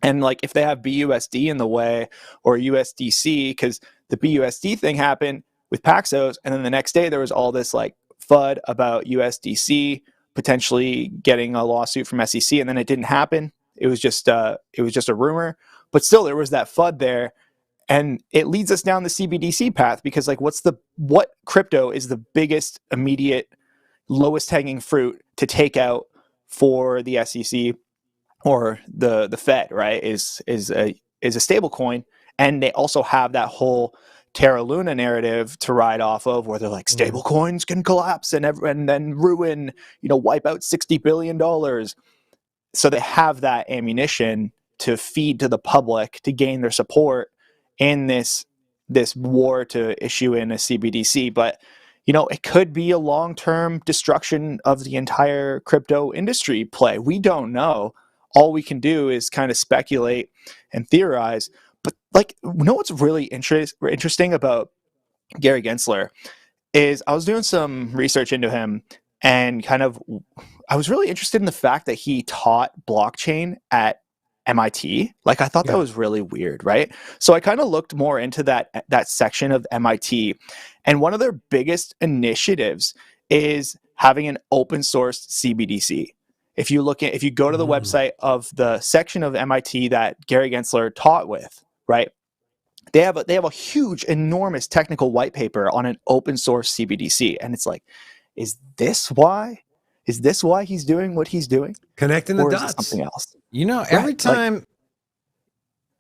And like if they have BUSD in the way, or USDC, because the BUSD thing happened with Paxos, and then the next day there was all this like FUD about USDC potentially getting a lawsuit from SEC, and then it didn't happen. It was just a rumor, but still there was that FUD there, And it leads us down the CBDC path because like what crypto is the biggest immediate lowest hanging fruit to take out for the SEC or the Fed, right? Is a stable coin. And they also have that whole Terra Luna narrative to ride off of, where they're like, stable coins can collapse and then ruin, wipe out $60 billion. So they have that ammunition to feed to the public to gain their support in this war to issue in a CBDC. But it could be a long-term destruction of the entire crypto industry play. We don't know. All we can do is kind of speculate and theorize. But what's really interesting about Gary Gensler is I was doing some research into him, and I was really interested in the fact that he taught blockchain at MIT. I thought that was really weird, right? So I kind of looked more into that section of MIT, and one of their biggest initiatives is having an open source CBDC. If you go to the website of the section of MIT that Gary Gensler taught with, right? They have a huge, enormous technical white paper on an open source CBDC, and it's like, is this why he's doing what he's doing? Connecting the or dots. Is it something else? Every time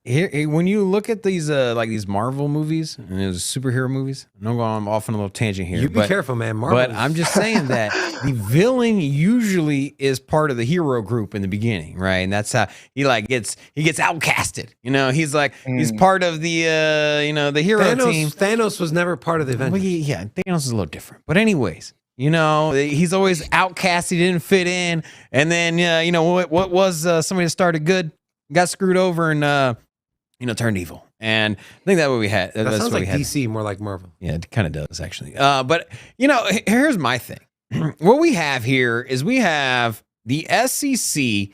here, when you look at these these Marvel movies and those superhero movies, I'm going off on a little tangent here. You be careful, man. Marvel. But I'm just saying that the villain usually is part of the hero group in the beginning, right? And that's how he gets outcasted. He's he's part of the the hero team. Thanos was never part of the Avengers. Well, yeah, Thanos is a little different. But anyways, he's always outcast. He didn't fit in, and then what was somebody that started good, got screwed over, and turned evil. And I think that's what we had. That sounds like DC, more like Marvel. Yeah, it kind of does, actually. But, here's my thing. What we have here is we have the SEC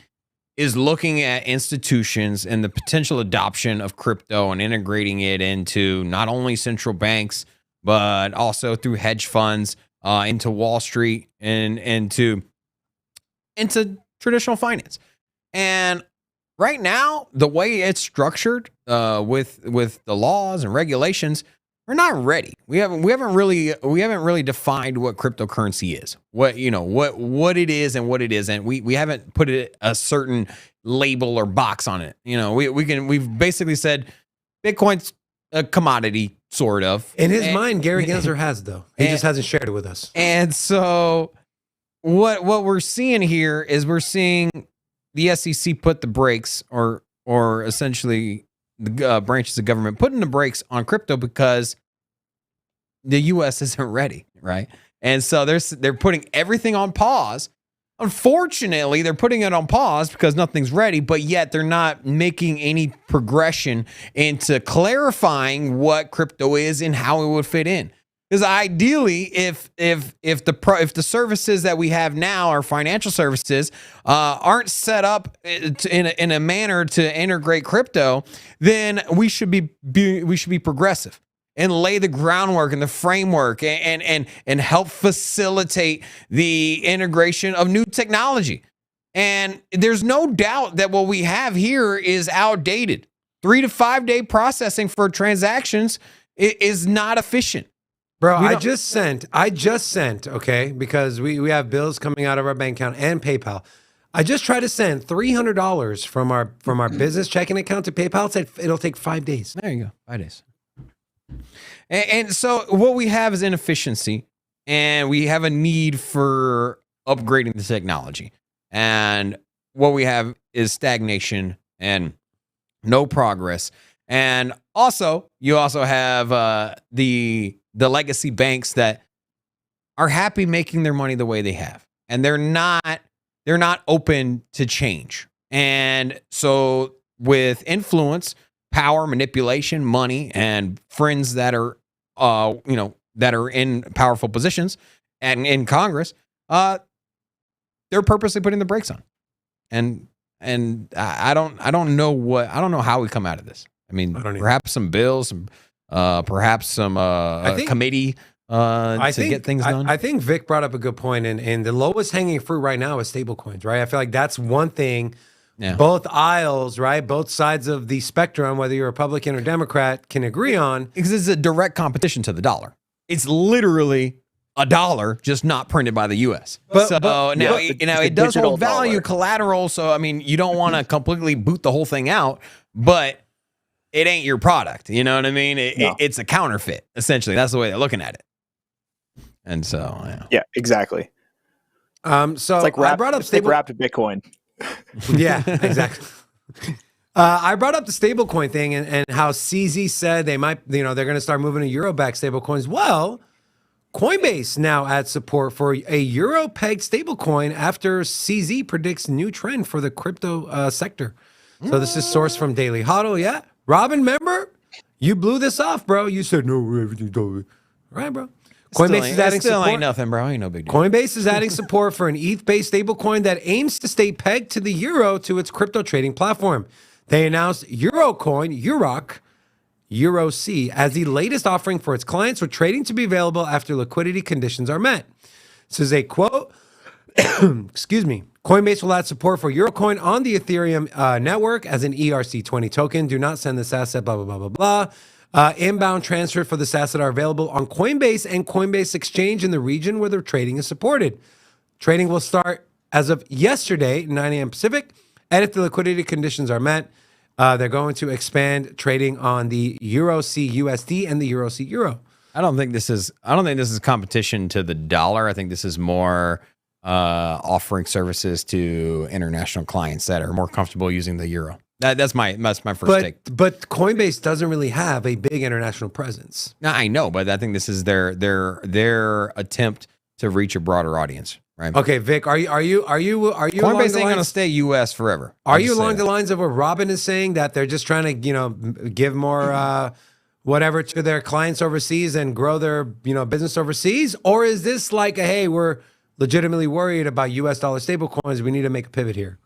is looking at institutions and the potential adoption of crypto and integrating it into not only central banks, but also through hedge funds, into Wall Street and into traditional finance. And right now, the way it's structured with the laws and regulations, we're not ready. We haven't really defined what cryptocurrency is. What it is and what it isn't. We haven't put a certain label or box on it. We've basically said Bitcoin's a commodity, sort of. In his mind, Gary Gensler has, though. He just hasn't shared it with us. And so what we're seeing here is we're seeing the SEC put the brakes, or essentially the branches of government putting the brakes on crypto because the U.S. isn't ready, right? And so they're putting everything on pause. Unfortunately, they're putting it on pause because nothing's ready, but yet they're not making any progression into clarifying what crypto is and how it would fit in. Because ideally, if the services that we have now, our financial services, aren't set up in a manner to integrate crypto, then we should be progressive and lay the groundwork and the framework and help facilitate the integration of new technology. And there's no doubt that what we have here is outdated. 3 to 5 day processing for transactions is not efficient. Bro, I just sent, okay, because we have bills coming out of our bank account and PayPal. I just tried to send $300 from our business checking account to PayPal. It said it'll take 5 days. There you go, 5 days. And so what we have is inefficiency, and we have a need for upgrading the technology. And what we have is stagnation and no progress. And also, you also have the legacy banks that are happy making their money the way they have, and they're not open to change. And so with influence, power, manipulation, money, and friends that are in powerful positions and in Congress, they're purposely putting the brakes on. And I don't know how we come out of this. I mean, perhaps some bills, perhaps some committee to get things done. I think Vic brought up a good point, and the lowest hanging fruit right now is stable coins, right? I feel like that's one thing both aisles, right? Both sides of the spectrum, whether you're Republican or Democrat, can agree on. Because it's a direct competition to the dollar. It's literally a dollar, just not printed by the U.S. It does hold value collateral. So, I mean, you don't want to completely boot the whole thing out, but it ain't your product. You know what I mean? It's a counterfeit, essentially. That's the way they're looking at it. And so, yeah, exactly. So it's like I brought up they've wrapped Bitcoin. Yeah, exactly. I brought up the stablecoin thing and how CZ said they might, they're going to start moving to euro-backed stablecoins. Well, Coinbase now adds support for a euro-pegged stablecoin after CZ predicts new trend for the crypto sector. So this is sourced from Daily Hodl. Yeah, Robin, remember you blew this off, bro. You said no, everything's over. Right, bro. Coinbase is adding support. Ain't nothing, bro. Ain't no big deal. Coinbase is adding support for an ETH-based stablecoin that aims to stay pegged to the euro to its crypto trading platform. They announced Eurocoin, EuroC, as the latest offering for its clients, with trading to be available after liquidity conditions are met. This is a quote. Excuse me. Coinbase will add support for Eurocoin on the Ethereum network as an ERC20 token. Do not send this asset, blah, blah, blah, blah, blah. Inbound transfers for this asset are available on Coinbase and Coinbase Exchange in the region where their trading is supported. Trading will start as of yesterday, 9 a.m. Pacific, and if the liquidity conditions are met, they're going to expand trading on the EuroC USD and the EuroC Euro. I don't think this is competition to the dollar. I think this is more offering services to international clients that are more comfortable using the euro. That's my first take. But Coinbase doesn't really have a big international presence. No, I know, but I think this is their attempt to reach a broader audience. Right. Okay, Vic, are you Coinbase ain't going to stay U.S. forever. Are you along the lines of what Robin is saying, that they're just trying to, give more whatever to their clients overseas and grow their, business overseas? Or is this like, hey, we're legitimately worried about U.S. dollar stablecoins, we need to make a pivot here?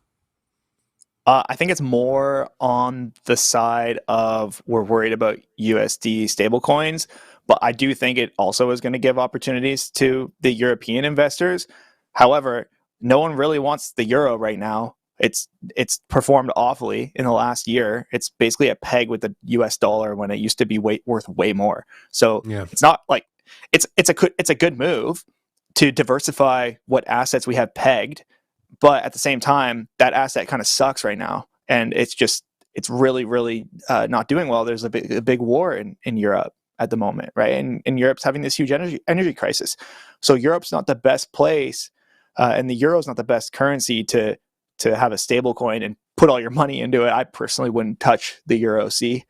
I think it's more on the side of we're worried about USD stablecoins, but I do think it also is going to give opportunities to the European investors. However, no one really wants the euro right now. It's performed awfully in the last year. It's basically a peg with the US dollar when it used to be worth way more. So It's not like it's a good move to diversify what assets we have pegged, but at the same time, that asset kind of sucks right now, and it's really, really not doing well. There's a big war in Europe at the moment, right? And Europe's having this huge energy crisis. So Europe's not the best place, and the euro's not the best currency to have a stable coin and put all your money into it. I personally wouldn't touch the EuroC,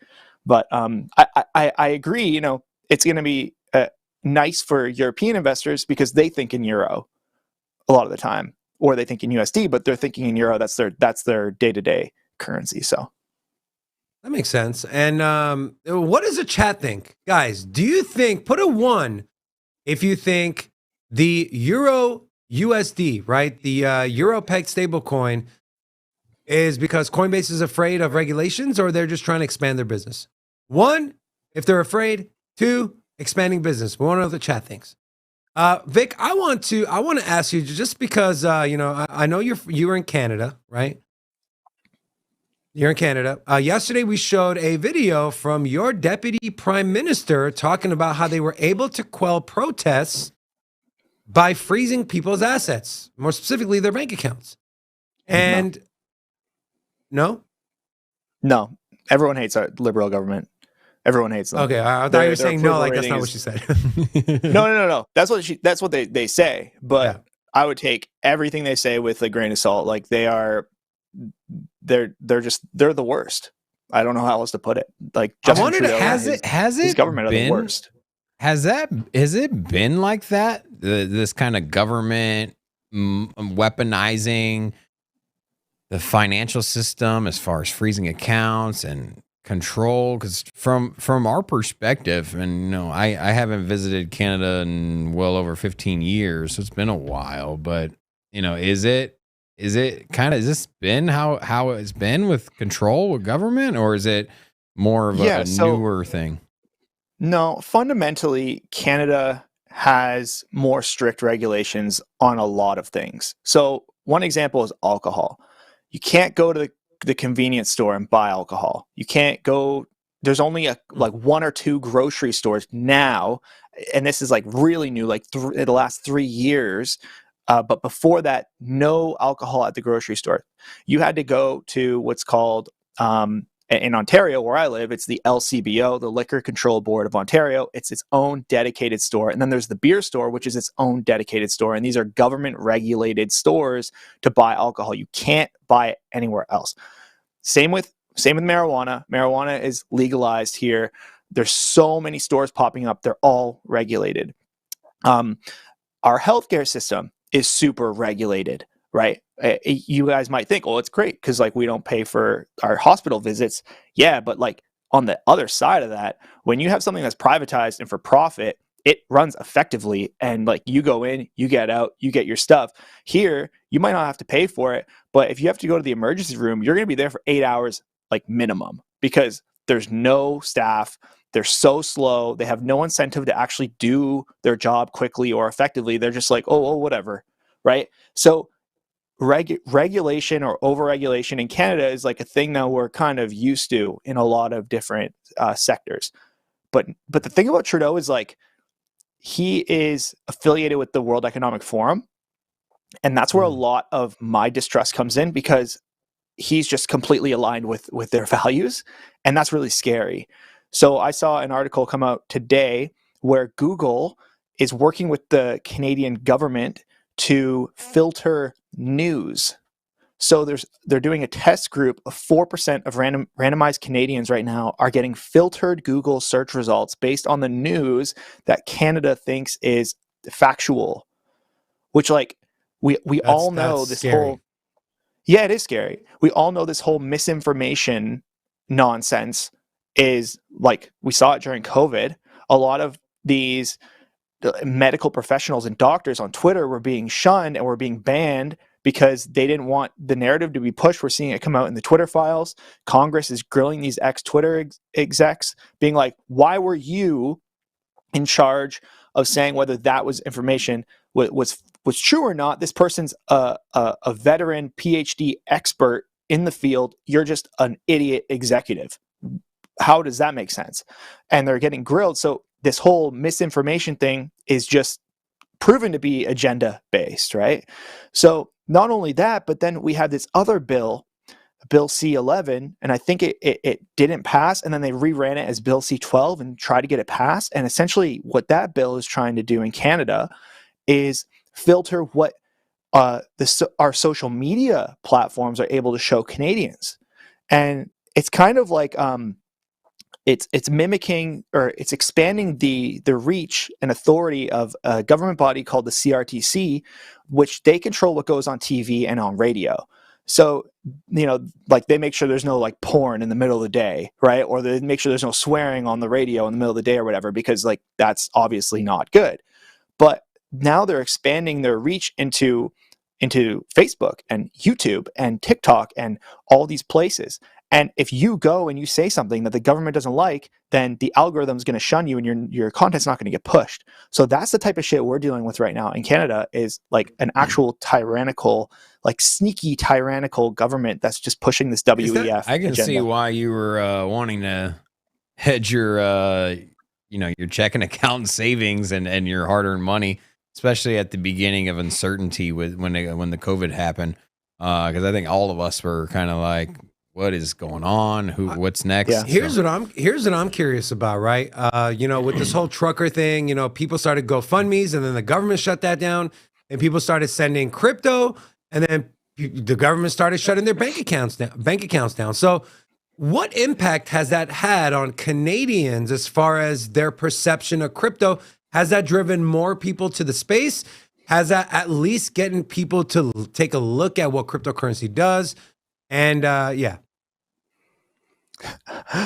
but I agree. It's going to be nice for European investors because they think in euro a lot of the time, or they think in USD, but they're thinking in euro. That's their day-to-day currency. So that makes sense. And what does the chat think? Guys, do you think, put a 1 if you think the Euro USD, right? The Euro pegged stablecoin is because Coinbase is afraid of regulations, or they're just trying to expand their business? 1, if they're afraid. 2, expanding business. We want to know what the chat thinks. Vic, I want to ask you, just because I know you were in Canada, right? You're in Canada. Yesterday, we showed a video from your deputy prime minister talking about how they were able to quell protests by freezing people's assets, more specifically their bank accounts. And no, everyone hates our liberal government. Everyone hates them. Okay, I thought you were saying no, like that's not what she said. No. That's what they say. But I would take everything they say with a grain of salt. Like they're the worst. I don't know how else to put it. Like Justin Trudeau, his government are the worst. Has it been like that? This kind of government weaponizing the financial system as far as freezing accounts and control? Because from our perspective, and I haven't visited Canada in well over 15 years, so it's been a while. But is this been how it's been with control with government, or is it more of a newer thing? No, fundamentally, Canada has more strict regulations on a lot of things. So one example is alcohol. you can't go to the convenience store and buy alcohol. You can't go. There's only like 1 or 2 grocery stores now, and this is like really new, like in the last 3 years. But before that, no alcohol at the grocery store. You had to go to what's called, in Ontario, where I live, it's the LCBO, the Liquor Control Board of Ontario. It's its own dedicated store. And then there's the beer store, which is its own dedicated store. And these are government regulated stores to buy alcohol. You can't buy it anywhere else. Same with marijuana. Marijuana is legalized here. There's so many stores popping up. They're all regulated. Our healthcare system is super regulated, right? You guys might think, oh, it's great because like we don't pay for our hospital visits. Yeah, but like on the other side of that, when you have something that's privatized and for profit, it runs effectively, and like you go in, you get out, you get your stuff. Here, you might not have to pay for it, but if you have to go to the emergency room, you're going to be there for 8 hours, like minimum, because there's no staff. They're so slow. They have no incentive to actually do their job quickly or effectively. They're just like, oh, whatever, right? So regulation or overregulation in Canada is like a thing that we're kind of used to in a lot of different sectors. But the thing about Trudeau is like he is affiliated with the World Economic Forum, and that's where a lot of my distrust comes in, because he's just completely aligned with their values, and that's really scary. So I saw an article come out today where Google is working with the Canadian government to filter news. So they're doing a test group of 4% of randomized Canadians right now are getting filtered Google search results based on the news that Canada thinks is factual, which like we all know this scary. Whole. Yeah, it is scary. We all know this whole misinformation nonsense is like, we saw it during COVID. A lot of these medical professionals and doctors on Twitter were being shunned and were being banned because they didn't want the narrative to be pushed. We're seeing it come out in the Twitter files. Congress is grilling these ex-Twitter execs, being like, why were you in charge of saying whether that was information was true or not? This person's a veteran PhD expert in the field. You're just an idiot executive. How does that make sense? And they're getting grilled. So this whole misinformation thing is just proven to be agenda based, right? So not only that, but then we have this other bill, Bill C-11, and I think it didn't pass, and then they reran it as Bill C-12 and tried to get it passed. And essentially what that bill is trying to do in Canada is filter what our social media platforms are able to show Canadians. And it's kind of like it's mimicking, or it's expanding the reach and authority of a government body called the CRTC, which they control what goes on TV and on radio. So, like they make sure there's no like porn in the middle of the day, right? Or they make sure there's no swearing on the radio in the middle of the day or whatever, because like that's obviously not good. But now they're expanding their reach into Facebook and YouTube and TikTok and all these places. And if you go and you say something that the government doesn't like, then the algorithm is going to shun you, and your content's not going to get pushed. So that's the type of shit we're dealing with right now in Canada, is like an actual tyrannical, like sneaky tyrannical government that's just pushing this WEF I can agenda. see why you were wanting to hedge your your checking account savings and your hard-earned money, especially at the beginning of uncertainty when the COVID happened. Because I think all of us were kind of like, what is going on? What's next? Yeah. Here's what I'm curious about, right? With this whole trucker thing, people started GoFundMe's, and then the government shut that down, and people started sending crypto, and then the government started shutting their bank accounts down. So what impact has that had on Canadians as far as their perception of crypto? Has that driven more people to the space? Has that at least getting people to take a look at what cryptocurrency does? And yeah.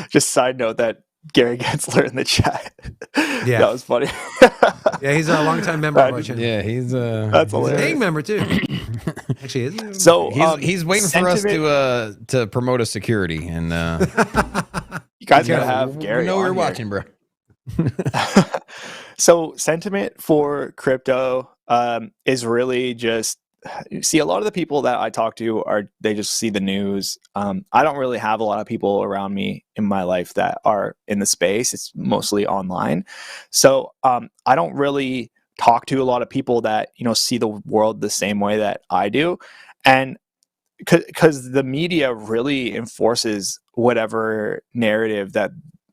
Just side note that Gary Gensler in the chat. Yeah, that was funny. Yeah, he's a longtime member of our channel. Yeah, he's that's a paying member too. Actually, isn't he? So he's waiting for us to promote a security, and you guys gotta have Gary. We know we're here. watching, bro. So sentiment for crypto is really just see, a lot of the people that I talk to they just see the news. I don't really have a lot of people around me in my life that are in the space. It's mostly online. So I don't really talk to a lot of people that, see the world the same way that I do. And because the media really enforces whatever narrative that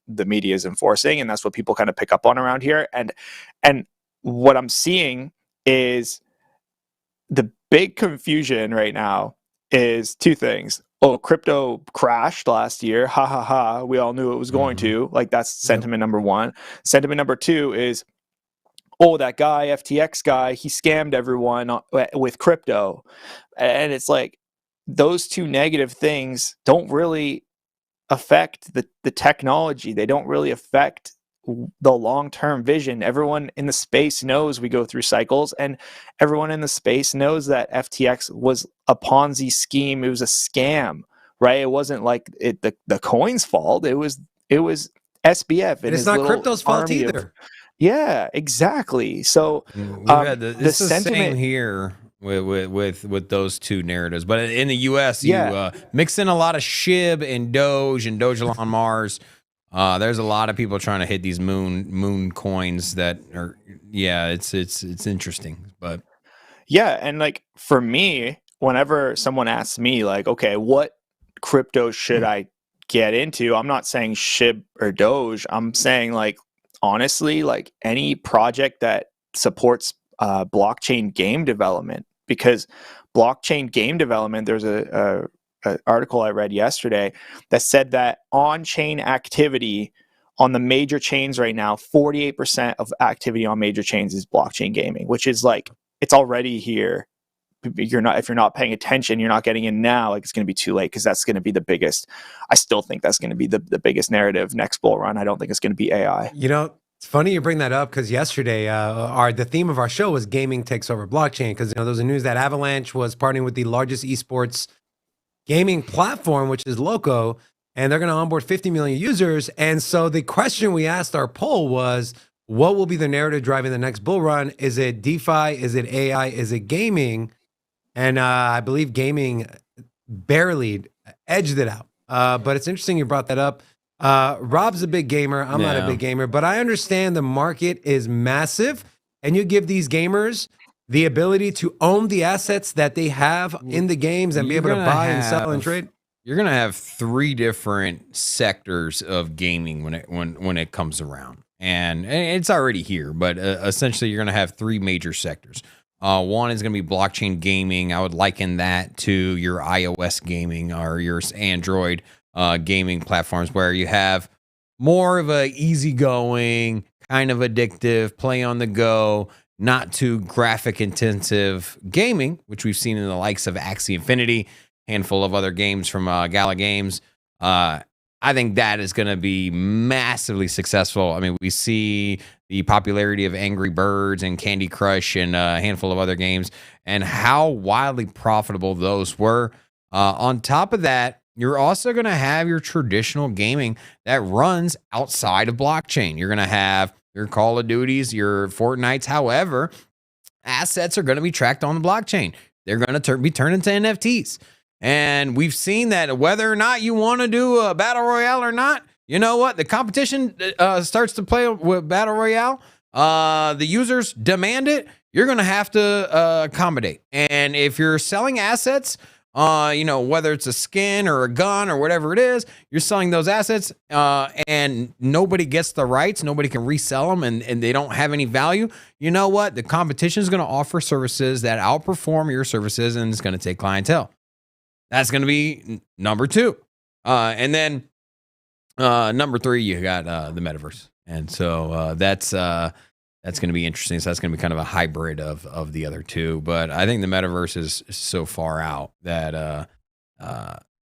the media is enforcing, and that's what people kind of pick up on around here. And what I'm seeing is the big confusion right now is two things. Oh, crypto crashed last year. Ha ha ha. We all knew it was going to. Like, that's sentiment number one. Sentiment number two is, oh, that guy, FTX guy, he scammed everyone with crypto. And it's like, those two negative things don't really affect the technology. They don't really affect the long-term vision. Everyone in the space knows we go through cycles, and everyone in the space knows that FTX was a Ponzi scheme. It was a scam, right? It wasn't like the coin's fault. It was SBF, and it's not crypto's fault either. Yeah, exactly. So the sentiment here with those two narratives, but in the U.S., you mix in a lot of SHIB and Doge on Mars. There's a lot of people trying to hit these moon coins that are, it's interesting, but and like for me, whenever someone asks me like, okay, what crypto should I get into? I'm not saying SHIB or Doge. I'm saying, like, honestly, like any project that supports blockchain game development, because blockchain game development, there's a article I read yesterday that said that on-chain activity on the major chains right now, 48% of activity on major chains is blockchain gaming, which is like, it's already here. If you're not paying attention, you're not getting in now, like, it's going to be too late, because that's going to be the biggest. I still think that's going to be the biggest narrative next bull run. I don't think it's going to be AI. It's funny you bring that up, because yesterday the theme of our show was gaming takes over blockchain, because there was a news that Avalanche was partnering with the largest esports gaming platform, which is Loco, and they're going to onboard 50 million users. And so the question we asked our poll was, what will be the narrative driving the next bull run? Is it DeFi? Is it AI? Is it gaming? And I believe gaming barely edged it out. But it's interesting you brought that up. Rob's a big gamer. I'm not a big gamer, but I understand the market is massive, and you give these gamers the ability to own the assets that they have in the games and be able to buy and sell and trade. You're gonna have three different sectors of gaming when it comes around, and it's already here. But essentially, you're gonna have three major sectors. One is gonna be blockchain gaming. I would liken that to your iOS gaming or your Android gaming platforms, where you have more of a easygoing, kind of addictive, play on the go, not too graphic intensive gaming, which we've seen in the likes of Axie Infinity, handful of other games from Gala Games. I think that is going to be massively successful. I mean, we see the popularity of Angry Birds and Candy Crush and a handful of other games, and how wildly profitable those were. On top of that, you're also going to have your traditional gaming that runs outside of blockchain. You're going to have your Call of Duties, your Fortnites. However, assets are going to be tracked on the blockchain. They're going to be turned into NFTs. And we've seen that whether or not you want to do a battle royale or not, you know what? The competition starts to play with battle royale. The users demand it. You're going to have to accommodate. And if you're selling assets, whether it's a skin or a gun or whatever it is, you're selling those assets and nobody gets the rights. Nobody can resell them and they don't have any value. You know what? The competition is going to offer services that outperform your services, and it's going to take clientele. That's going to be number two. And then number three, you got the metaverse. And so that's going to be interesting. So that's going to be kind of a hybrid of the other two. But I think the metaverse is so far out that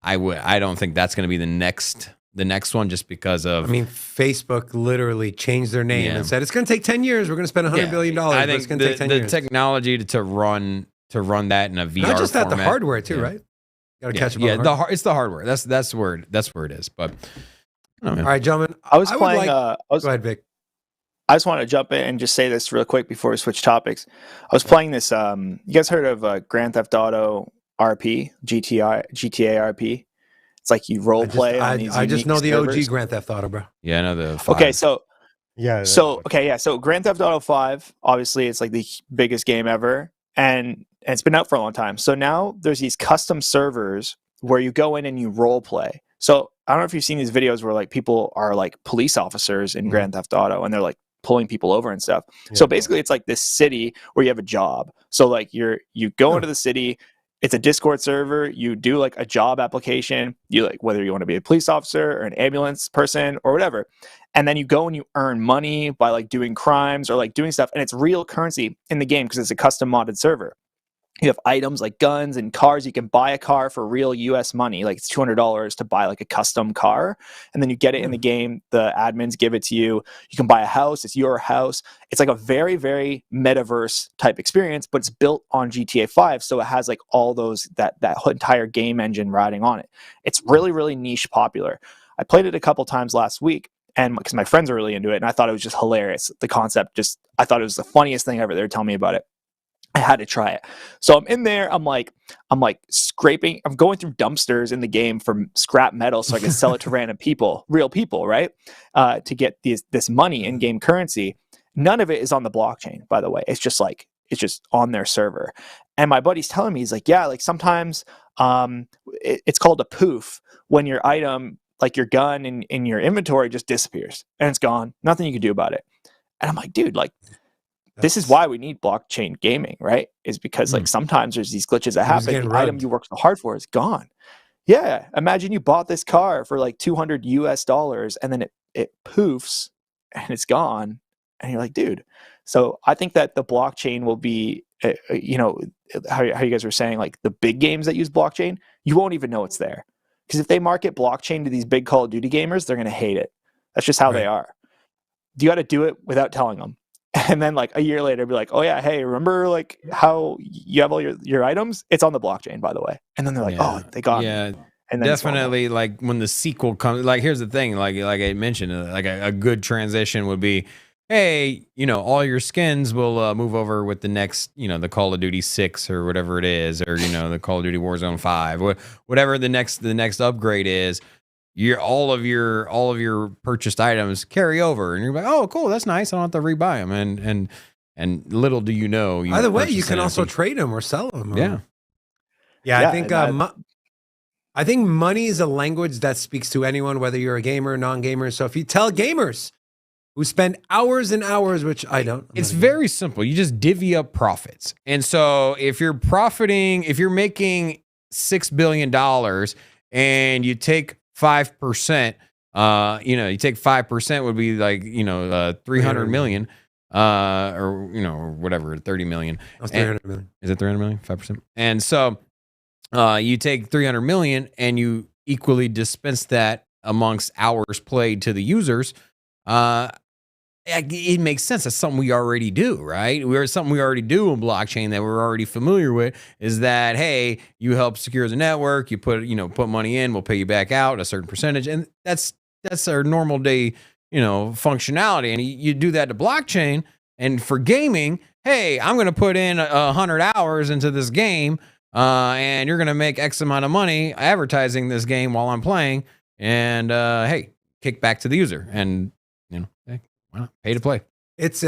I don't think that's going to be the next one, just because of. I mean, Facebook literally changed their name and said it's going to take 10 years. We're going to spend $100 billion. I think it's going to take 10 years. The technology to run that in a VR not just that, format, the hardware too, right? Got to catch up. Yeah, it's the hardware. That's where it is. But all right, gentlemen. I was playing. go ahead, Vic. I just want to jump in and just say this real quick before we switch topics. I was playing this. You guys heard of Grand Theft Auto RP, GTA RP? It's like you role play on these. I just know the servers. OG Grand Theft Auto, bro. Yeah, I know the 5. Okay, so Yeah. So Grand Theft Auto 5, obviously it's like the biggest game ever, and it's been out for a long time. So now there's these custom servers where you go in and you role play. So I don't know if you've seen these videos where like people are like police officers in Grand Theft Auto and they're like pulling people over and stuff. Yeah. So basically it's like this city where you have a job. So like you go into the city, it's a Discord server, you do like a job application, you like whether you want to be a police officer or an ambulance person or whatever. And then you go and you earn money by like doing crimes or like doing stuff, and it's real currency in the game because it's a custom modded server. You have items like guns and cars. You can buy a car for real US money. Like it's $200 to buy like a custom car. And then you get it in the game. The admins give it to you. You can buy a house. It's your house. It's like a very, very metaverse type experience, but it's built on GTA 5. So it has like all those, that entire game engine riding on it. It's really, really niche popular. I played it a couple times last week, and because my friends are really into it, and I thought it was just hilarious. The concept, I thought it was the funniest thing ever. They were telling me about it. I had to try it. So I'm in there. I'm like scraping. I'm going through dumpsters in the game for scrap metal so I can sell it to random people, real people, right? To get this money in game currency. None of it is on the blockchain, by the way. It's just on their server. And my buddy's telling me, he's like, yeah, like sometimes it's called a poof when your item, like your gun in your inventory, just disappears and it's gone. Nothing you can do about it. And I'm like, dude, like. This is why we need blockchain gaming, right? Is because like sometimes there's these glitches that happen. The item you worked so hard for is gone. Yeah. Imagine you bought this car for like $200 US and then it poofs and it's gone. And you're like, dude. So I think that the blockchain will be, how you guys were saying, like the big games that use blockchain, you won't even know it's there. Because if they market blockchain to these big Call of Duty gamers, they're going to hate it. That's just how they are. You got to do it without telling them. And then like a year later, be like, oh yeah, hey, remember like how you have all your items? It's on the blockchain, by the way. And then they're like, oh, they got me. And then definitely like when the sequel comes, like here's the thing, like I mentioned, like a good transition would be, hey, all your skins will move over with the next, the Call of Duty 6 or whatever it is, or the Call of Duty Warzone 5, whatever the next upgrade is. All of your purchased items carry over, and you're like, oh, cool, that's nice. I don't have to rebuy them, and little do you know. By the way, you can also trade them or sell them. Yeah. I think money is a language that speaks to anyone, whether you're a gamer or non-gamer. So if you tell gamers who spend hours and hours, which I don't, it's very simple. You just divvy up profits, and so if you're making $6 billion, and you take 5%, you take 5% would be like, 300 million, or whatever, 30 million. That's 300 million. Is it 300 million? 5%. And so, you take 300 million and you equally dispense that amongst hours played to the users. It makes sense. That's something we already do, right? Something we already do in blockchain that we're already familiar with is that, hey, you help secure the network, you put money in, we'll pay you back out a certain percentage. And that's our normal day, functionality. And you do that to blockchain. And for gaming, hey, I'm going to put in 100 hours into this game, and you're going to make X amount of money advertising this game while I'm playing. And, hey, kick back to the user. And, hey, pay to play. It's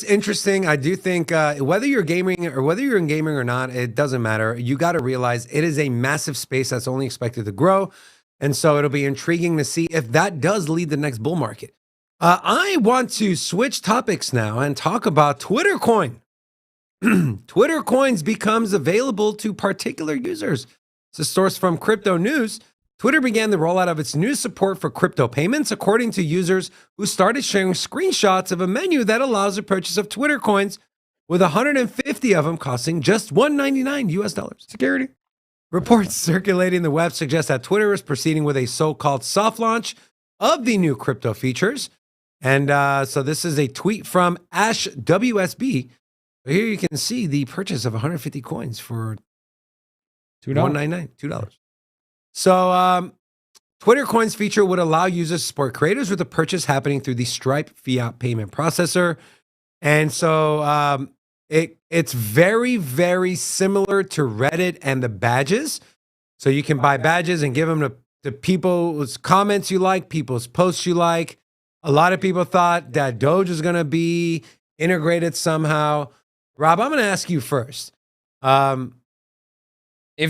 interesting. I do think whether you're gaming or whether you're in gaming or not, it doesn't matter. You got to realize it is a massive space that's only expected to grow. And so it'll be intriguing to see if that does lead the next bull market. I want to switch topics now and talk about Twitter Coin. Twitter Coins becomes available to particular users. It's a source from Crypto News. Twitter began the rollout of its new support for crypto payments, according to users who started sharing screenshots of a menu that allows the purchase of Twitter coins, with 150 of them costing just $1.99 US. Security. Reports circulating the web suggest that Twitter is proceeding with a so-called soft launch of the new crypto features. And so this is a tweet from Ash WSB. Here you can see the purchase of 150 coins for $1.99, $2. So Twitter Coins feature would allow users to support creators with the purchase happening through the Stripe fiat payment processor. And so it's very, very similar to Reddit and the badges. So you can buy badges and give them to people's comments you like, people's posts you like. A lot of people thought that Doge is going to be integrated somehow. Rob, I'm going to ask you first. If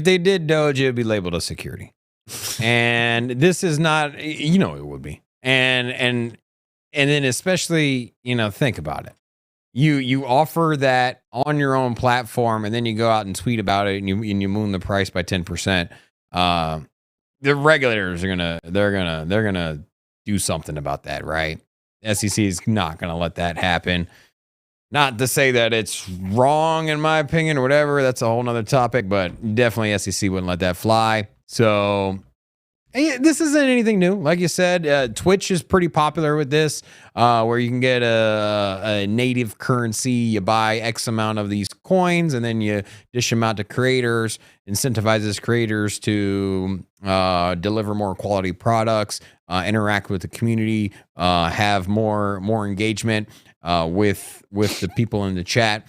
they did Doge, it would be labeled as security. And this is not, it would be. And then especially, think about it. You offer that on your own platform, and then you go out and tweet about it, and you moon the price by 10%. The regulators are gonna do something about that, right? SEC is not gonna let that happen. Not to say that it's wrong in my opinion or whatever. That's a whole nother topic, but definitely SEC wouldn't let that fly. So this isn't anything new. Like you said, Twitch is pretty popular with this, where you can get a native currency. You buy X amount of these coins, and then you dish them out to creators, incentivizes creators to deliver more quality products, interact with the community, have more engagement with the people in the chat.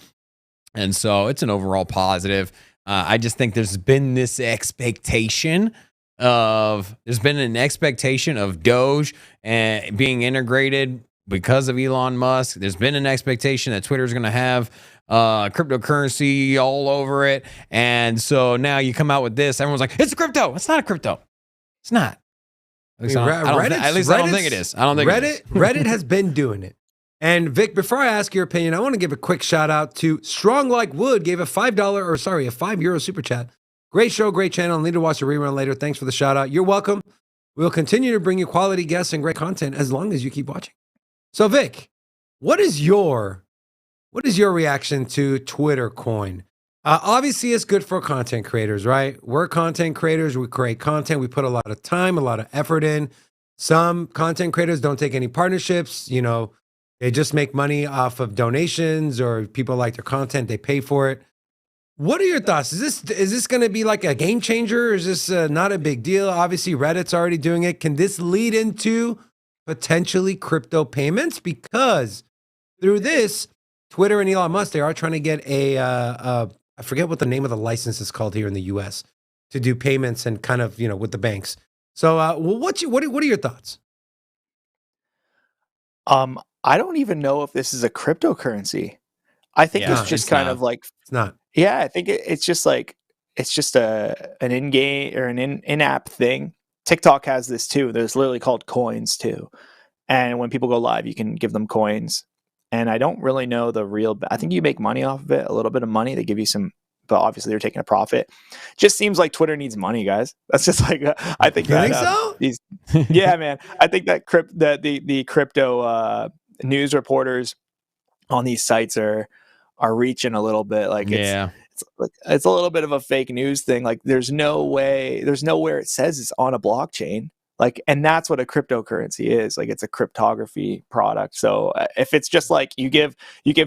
And so it's an overall positive. I just think there's been an expectation of Doge and being integrated because of Elon Musk. There's been an expectation that Twitter's going to have cryptocurrency all over it. And so now you come out with this. Everyone's like, it's a crypto. It's not a crypto. It's not. At least I don't think it is. Reddit has been doing it. And Vic, before I ask your opinion, I want to give a quick shout out to Strong Like Wood, gave a €5 super chat. Great show, great channel. Need to watch the rerun later. Thanks for the shout out. You're welcome. We'll continue to bring you quality guests and great content as long as you keep watching. So Vic, what is your reaction to Twitter Coin? Obviously, it's good for content creators, right? We're content creators. We create content. We put a lot of time, a lot of effort in. Some content creators don't take any partnerships. They just make money off of donations, or people like their content. They pay for it. What are your thoughts? Is this going to be like a game changer? Or is this not a big deal? Obviously, Reddit's already doing it. Can this lead into potentially crypto payments? Because through this, Twitter and Elon Musk, they are trying to get I forget what the name of the license is called here in the U.S. to do payments and kind of, with the banks. So what are your thoughts? I don't even know if this is a cryptocurrency. I think it's just kind of like, it's not. Yeah, I think it's just an in-game or an in-app thing. TikTok has this too. There's literally called coins too. And when people go live, you can give them coins. And I don't really know I think you make money off of it, a little bit of money. They give you some, but obviously they're taking a profit. Just seems like Twitter needs money, guys. That's just like, I think you think so? Yeah, man. I think that the crypto news reporters on these sites are reaching a little bit. Like it's a little bit of a fake news thing. Like there's nowhere it says it's on a blockchain. Like, and that's what a cryptocurrency is. Like it's a cryptography product. So if it's just like you give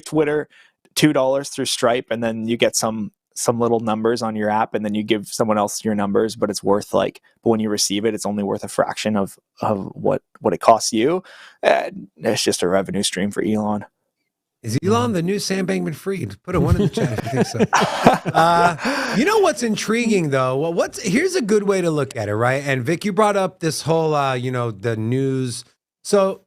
Twitter $2 through Stripe, and then you get some little numbers on your app, and then you give someone else your numbers, but it's worth but when you receive it, it's only worth a fraction of what it costs you. It's just a revenue stream for Elon. Is Elon the new Sam Bankman-Fried? Put a 1 in the chat if you think so. You know what's intriguing though? Well, here's a good way to look at it, right? And Vic, you brought up this whole, the news. So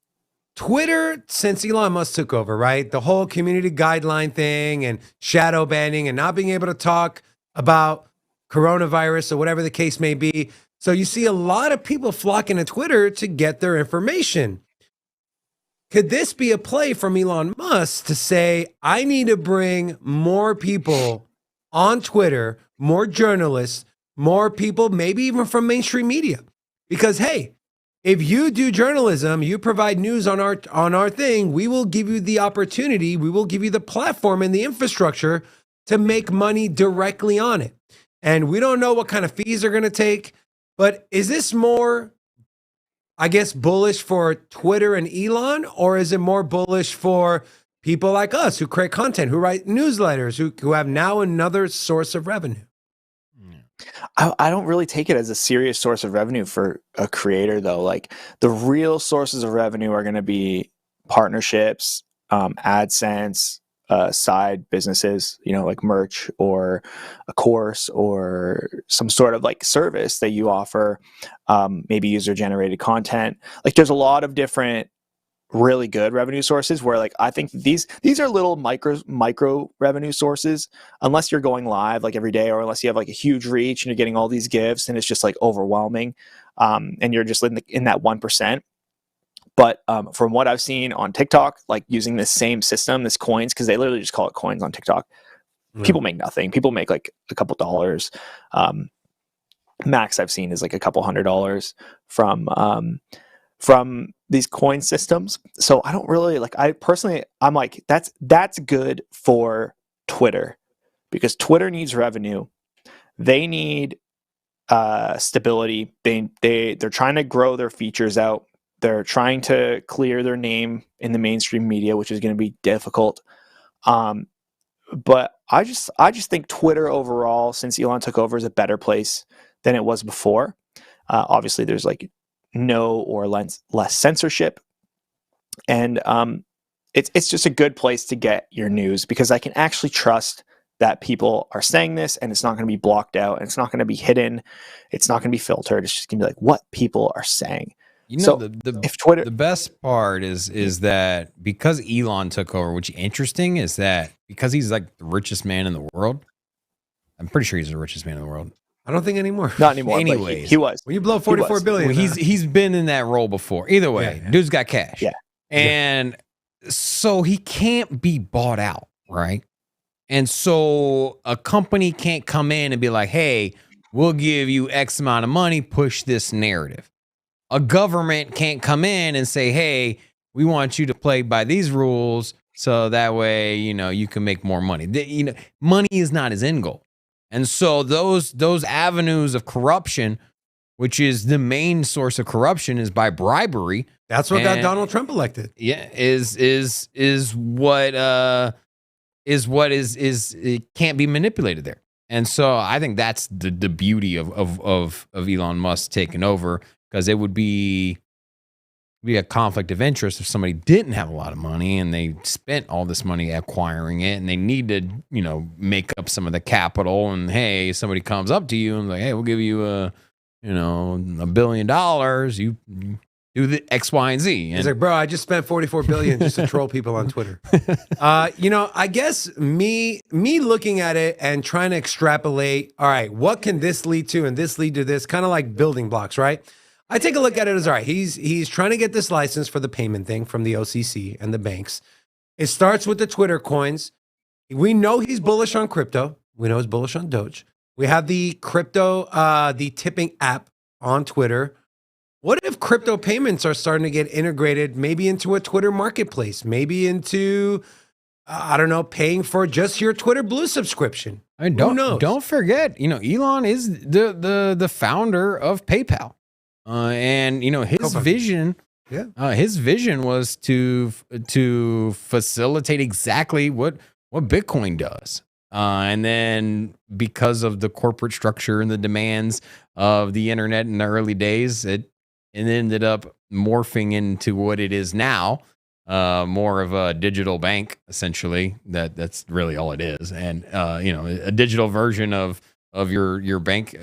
Twitter, since Elon Musk took over, right? The whole community guideline thing and shadow banning and not being able to talk about coronavirus or whatever the case may be. So you see a lot of people flocking to Twitter to get their information. Could this be a play from Elon Musk to say, I need to bring more people on Twitter, more journalists, more people, maybe even from mainstream media? Because, hey, if you do journalism, you provide news on our thing, we will give you the opportunity, we will give you the platform and the infrastructure to make money directly on it. And we don't know what kind of fees they're going to take, but is this more, I guess, bullish for Twitter and Elon, or is it more bullish for people like us who create content, who write newsletters, who have now another source of revenue? I don't really take it as a serious source of revenue for a creator, though. Like, the real sources of revenue are going to be partnerships, AdSense, side businesses, like merch or a course or some sort of like service that you offer, maybe user generated content. Like, there's a lot of different really good revenue sources where, like, I think these are little micro revenue sources, unless you're going live like every day, or unless you have like a huge reach and you're getting all these gifts and it's just like overwhelming, and you're just in that 1%. But from what I've seen on TikTok, like using this same system, this coins, because they literally just call it coins on TikTok, people make nothing. People make like a couple dollars. Max I've seen is like a couple $100 from these coin systems. So I don't really like, I'm like, that's good for Twitter, because Twitter needs revenue. They need stability. They're trying to grow their features out. They're trying to clear their name in the mainstream media, which is going to be difficult. But I just think Twitter overall, since Elon took over, is a better place than it was before. Obviously, there's like no or less censorship, and it's just a good place to get your news, because I can actually trust that people are saying this, and it's not going to be blocked out, and it's not going to be hidden, it's not going to be filtered. It's just going to be like what people are saying. So if Twitter, the best part is that because Elon took over, which is interesting, is that because he's like the richest man in the world. I'm pretty sure he's the richest man in the world. I don't think anymore. Not anymore. Anyways, he was. When you blow 44 billion, well, he's been in that role before. Either way, dude's got cash. Yeah. And so he can't be bought out, right? And so a company can't come in and be like, hey, we'll give you X amount of money, push this narrative. A government can't come in and say, hey, we want you to play by these rules so that way, you can make more money. Money is not his end goal. And so those avenues of corruption, which is the main source of corruption, is by bribery. That's what got Donald Trump elected. Yeah, is what it can't be manipulated there. And so I think that's the beauty of Elon Musk taking over, because it would be a conflict of interest if somebody didn't have a lot of money and they spent all this money acquiring it, and they need to, make up some of the capital. And hey, somebody comes up to you and like, hey, we'll give you $1 billion. You do the X, Y, and Z. And he's like, bro, I just spent 44 billion just to troll people on Twitter. I guess me looking at it and trying to extrapolate, all right, what can this lead to and this lead to this, kind of like building blocks, right? I take a look at it as, all right, he's trying to get this license for the payment thing from the OCC and the banks. It starts with the Twitter coins. We know he's bullish on crypto. We know he's bullish on Doge. We have the crypto, the tipping app on Twitter. What if crypto payments are starting to get integrated maybe into a Twitter marketplace, maybe into, I don't know, paying for just your Twitter Blue subscription? I mean, don't forget, Elon is the founder of PayPal. And his vision was to facilitate exactly what Bitcoin does. And then because of the corporate structure and the demands of the internet in the early days, it ended up morphing into what it is now, more of a digital bank, essentially. That's really all it is. And a digital version of your bank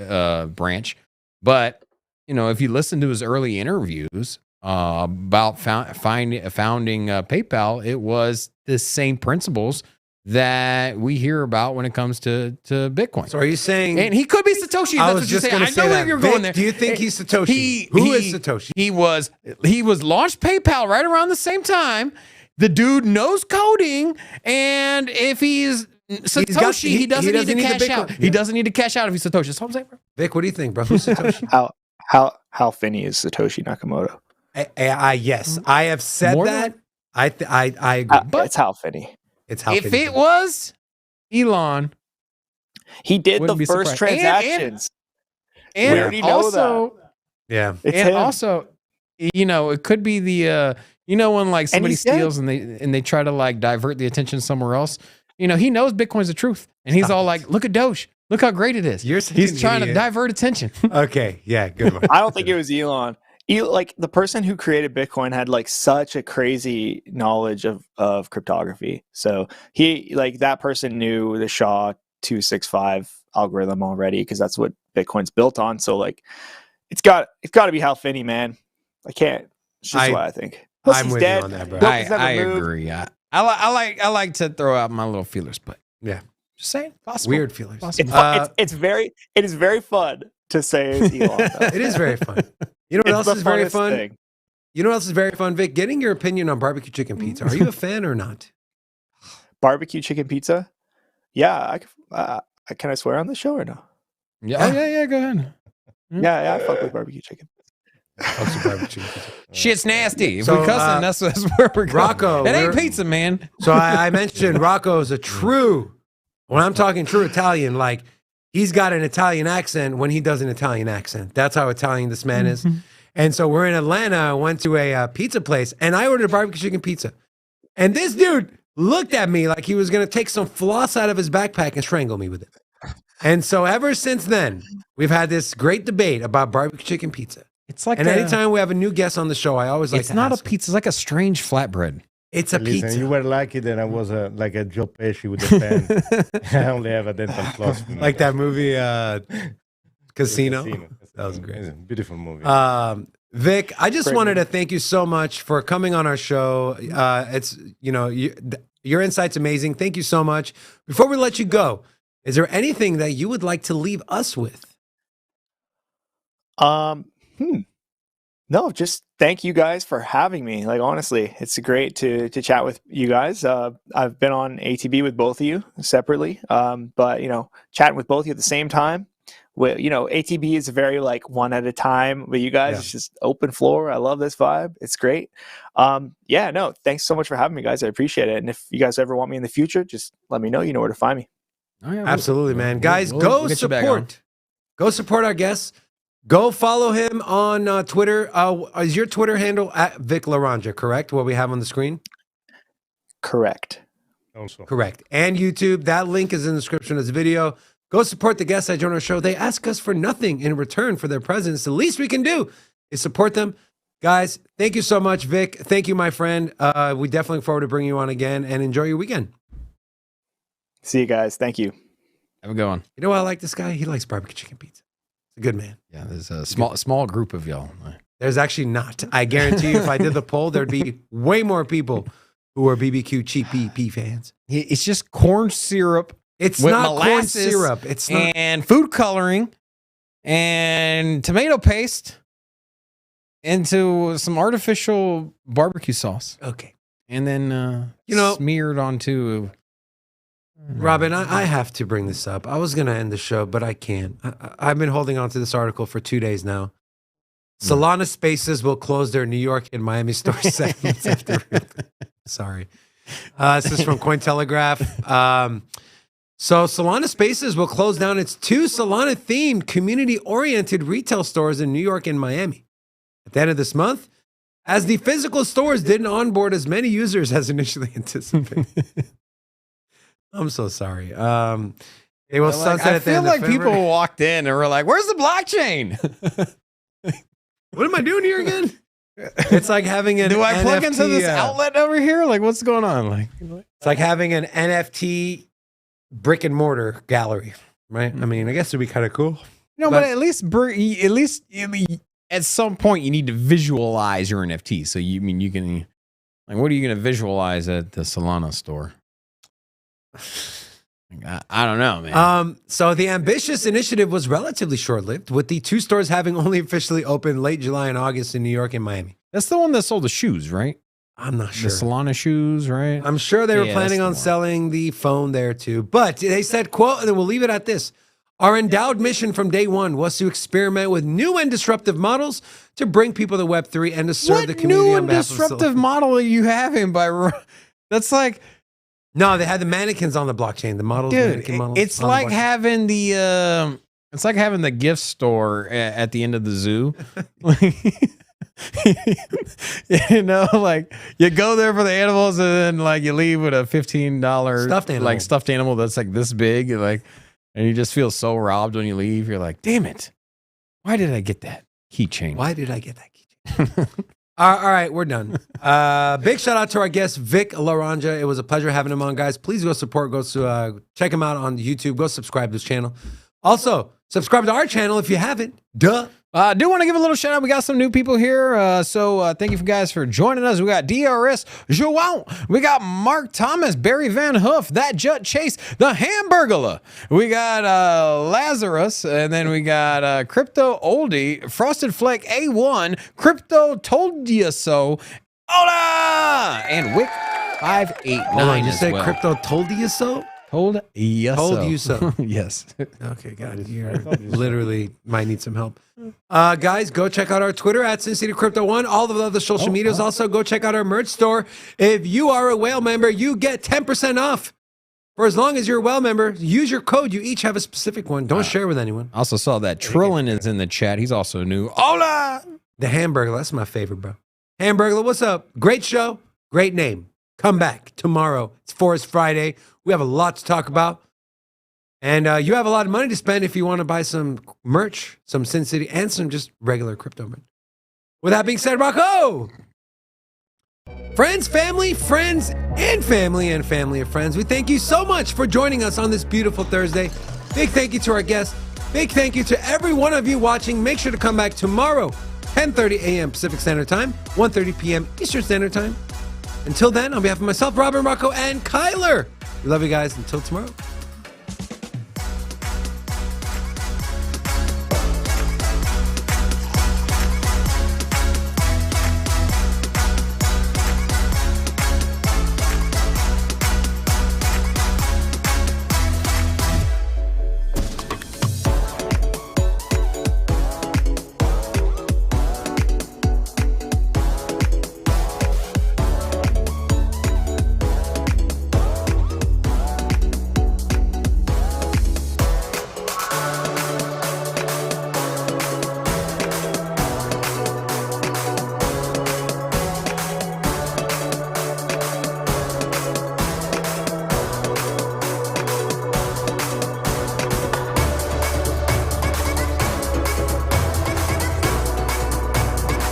branch. But if you listen to his early interviews about founding PayPal, it was the same principles that we hear about when it comes to Bitcoin. So are you saying... And he could be Satoshi. I was just going to say that. I know where you're going there. Do you think he's Satoshi? Who is Satoshi? He was launched PayPal right around the same time. The dude knows coding, and if he's Satoshi, he doesn't need to cash out. Yeah. He doesn't need to cash out if he's Satoshi. That's what I'm saying, bro. Vic, what do you think, bro? Who's Satoshi? How finny is Satoshi Nakamoto? Yes, I have said that. I agree. But it's how finny. It's how. If it was Elon, he did the first transactions. And we already know that. Yeah, it's and him. Also, it could be the when like somebody steals and they try to like divert the attention somewhere else. He knows Bitcoin's the truth, and he's all like, "Look at Doge. Look how great it is. He's trying to divert attention. Okay, yeah, good one. I don't think it was Elon. Like the person who created Bitcoin had like such a crazy knowledge of cryptography. So he like that person knew the SHA-265 algorithm already because that's what Bitcoin's built on. So like it's got to be Hal Finney, man. I can't. It's just what I think. Plus, I'm with dead. you on that, bro. I agree. I like to throw out my little feelers, but yeah, just saying. Possible. Weird feelers. It is very fun to say it's Elon. It is very fun. You know what else is very fun? Thing. You know what else is very fun, Vic? Getting your opinion on barbecue chicken pizza. Are you a fan or not? Barbecue chicken pizza? Yeah. Can I swear on this show or no? Yeah. Oh, yeah. Go ahead. Yeah. I fuck with barbecue chicken. Shit's nasty. If we cussing, that's where we're going. Rocco. It ain't pizza, man. So I mentioned Rocco is a true, when I'm talking true Italian, like he's got an Italian accent when he does an Italian accent. That's how Italian this man is. And so we're in Atlanta. I went to a pizza place and I ordered a barbecue chicken pizza. And this dude looked at me like he was going to take some floss out of his backpack and strangle me with it. And so ever since then, we've had this great debate about barbecue chicken pizza. It's like, and anytime we have a new guest on the show, I always like it's not a pizza. It's like a strange flatbread. It's a pizza. You were lucky that I was like a Joe Pesci with a pen. I only have a dental floss. Like that movie, Casino. That was great. It's a beautiful movie. Vic, I just wanted to thank you so much for coming on our show. It's your insight's amazing. Thank you so much. Before we let you go, is there anything that you would like to leave us with? No, just thank you guys for having me. Like, honestly, it's great to chat with you guys. I've been on ATB with both of you separately, but, chatting with both of you at the same time. ATB is very like one at a time, but you guys, it's just open floor. I love this vibe. It's great. Thanks so much for having me, guys. I appreciate it. And if you guys ever want me in the future, just let me know. You know where to find me. Oh, yeah, absolutely, man. Guys, go support. Go support our guests. Go follow him on Twitter. Is your Twitter handle at Vic Laranja, correct? What we have on the screen? Correct. Also. Correct. And YouTube. That link is in the description of this video. Go support the guests that join our show. They ask us for nothing in return for their presence. The least we can do is support them. Guys, thank you so much, Vic. Thank you, my friend. We definitely look forward to bringing you on again, and enjoy your weekend. See you guys. Thank you. Have a good one. You know why I like this guy? He likes barbecue chicken pizza. A good man. Yeah, there's a small group of y'all. There's actually not. I guarantee you, if I did the poll, there'd be way more people who are BBQ cheap PP fans. It's just corn syrup. It's not corn syrup. It's not. And food coloring and tomato paste into some artificial barbecue sauce. Okay. And then smeared onto. Robin, I have to bring this up. I was going to end the show, but I can't. I've been holding on to this article for 2 days now. Solana Spaces will close their New York and Miami store segments after. Sorry. This is from Cointelegraph. So Solana Spaces will close down its 2 Solana-themed, community-oriented retail stores in New York and Miami at the end of this month, as the physical stores didn't onboard as many users as initially anticipated. I'm so sorry. It will sunset at the end of February. I feel like people walked in and were like, "Where's the blockchain? What am I doing here again?" It's like having an Do I plug NFT, into this outlet over here? Like, what's going on? It's like having an NFT brick and mortar gallery, right? I mean, I guess it'd be kind of cool. No, but at least at some point you need to visualize your NFT. So you can, like, what are you going to visualize at the Solana store? I don't know, man. So the ambitious initiative was relatively short-lived, with the 2 stores having only officially opened late July and August in New York and Miami. That's the one that sold the shoes, right? I'm not sure. The Solana shoes, right? I'm sure they were planning on selling the phone there too. But they said, quote, and then we'll leave it at this: "Our endowed mission from day one was to experiment with new and disruptive models to bring people to Web3 and to serve the community." What new and disruptive model are you having by? That's like. No, they had the mannequins on the blockchain. The models, mannequin models. It's like having the gift store at the end of the zoo. Like you go there for the animals, and then like you leave with a $15 stuffed animal. Like stuffed animal that's like this big. Like And you just feel so robbed when you leave. You're like, damn it. Why did I get that keychain? Why did I get that keychain? All right, we're done. Big shout out to our guest, Vic Laranja. It was a pleasure having him on, guys. Please go support, check him out on YouTube. Go subscribe to his channel. Also, subscribe to our channel if you haven't. Duh. I do want to give a little shout out. We got some new people here. So thank you guys for joining us. We got DRS João. We got Mark Thomas, Barry Van Hoof, That Jut Chase, The Hamburglar. We got Lazarus. And then we got Crypto Oldie, Frosted Fleck A1, Crypto Told Ya So, Hola! And Wick 589. Hold on, you as said well. Crypto Told You So? Told ya so. Told you so. Yes. Okay, got it. You literally might need some help. Guys, go check out our Twitter at Sin City Crypto One. All of the other social medias. Also, go check out our merch store. If you are a whale member, you get 10% off. For as long as you're a whale member, use your code. You each have a specific one. Don't share with anyone. I also saw that Trillin is in the chat. He's also new. Hola! The Hamburglar. That's my favorite, bro. Hamburglar, what's up? Great show. Great name. Come back tomorrow. It's Forest Friday. We have a lot to talk about. And you have a lot of money to spend if you want to buy some merch, some Sin City, and some just regular crypto merch. With that being said, Rocco! Friends, family, friends, and family of friends, we thank you so much for joining us on this beautiful Thursday. Big thank you to our guests. Big thank you to every one of you watching. Make sure to come back tomorrow, 10:30 a.m. Pacific Standard Time, 1:30 p.m. Eastern Standard Time. Until then, on behalf of myself, Robert, Rocco, and Kyler, we love you guys. Until tomorrow.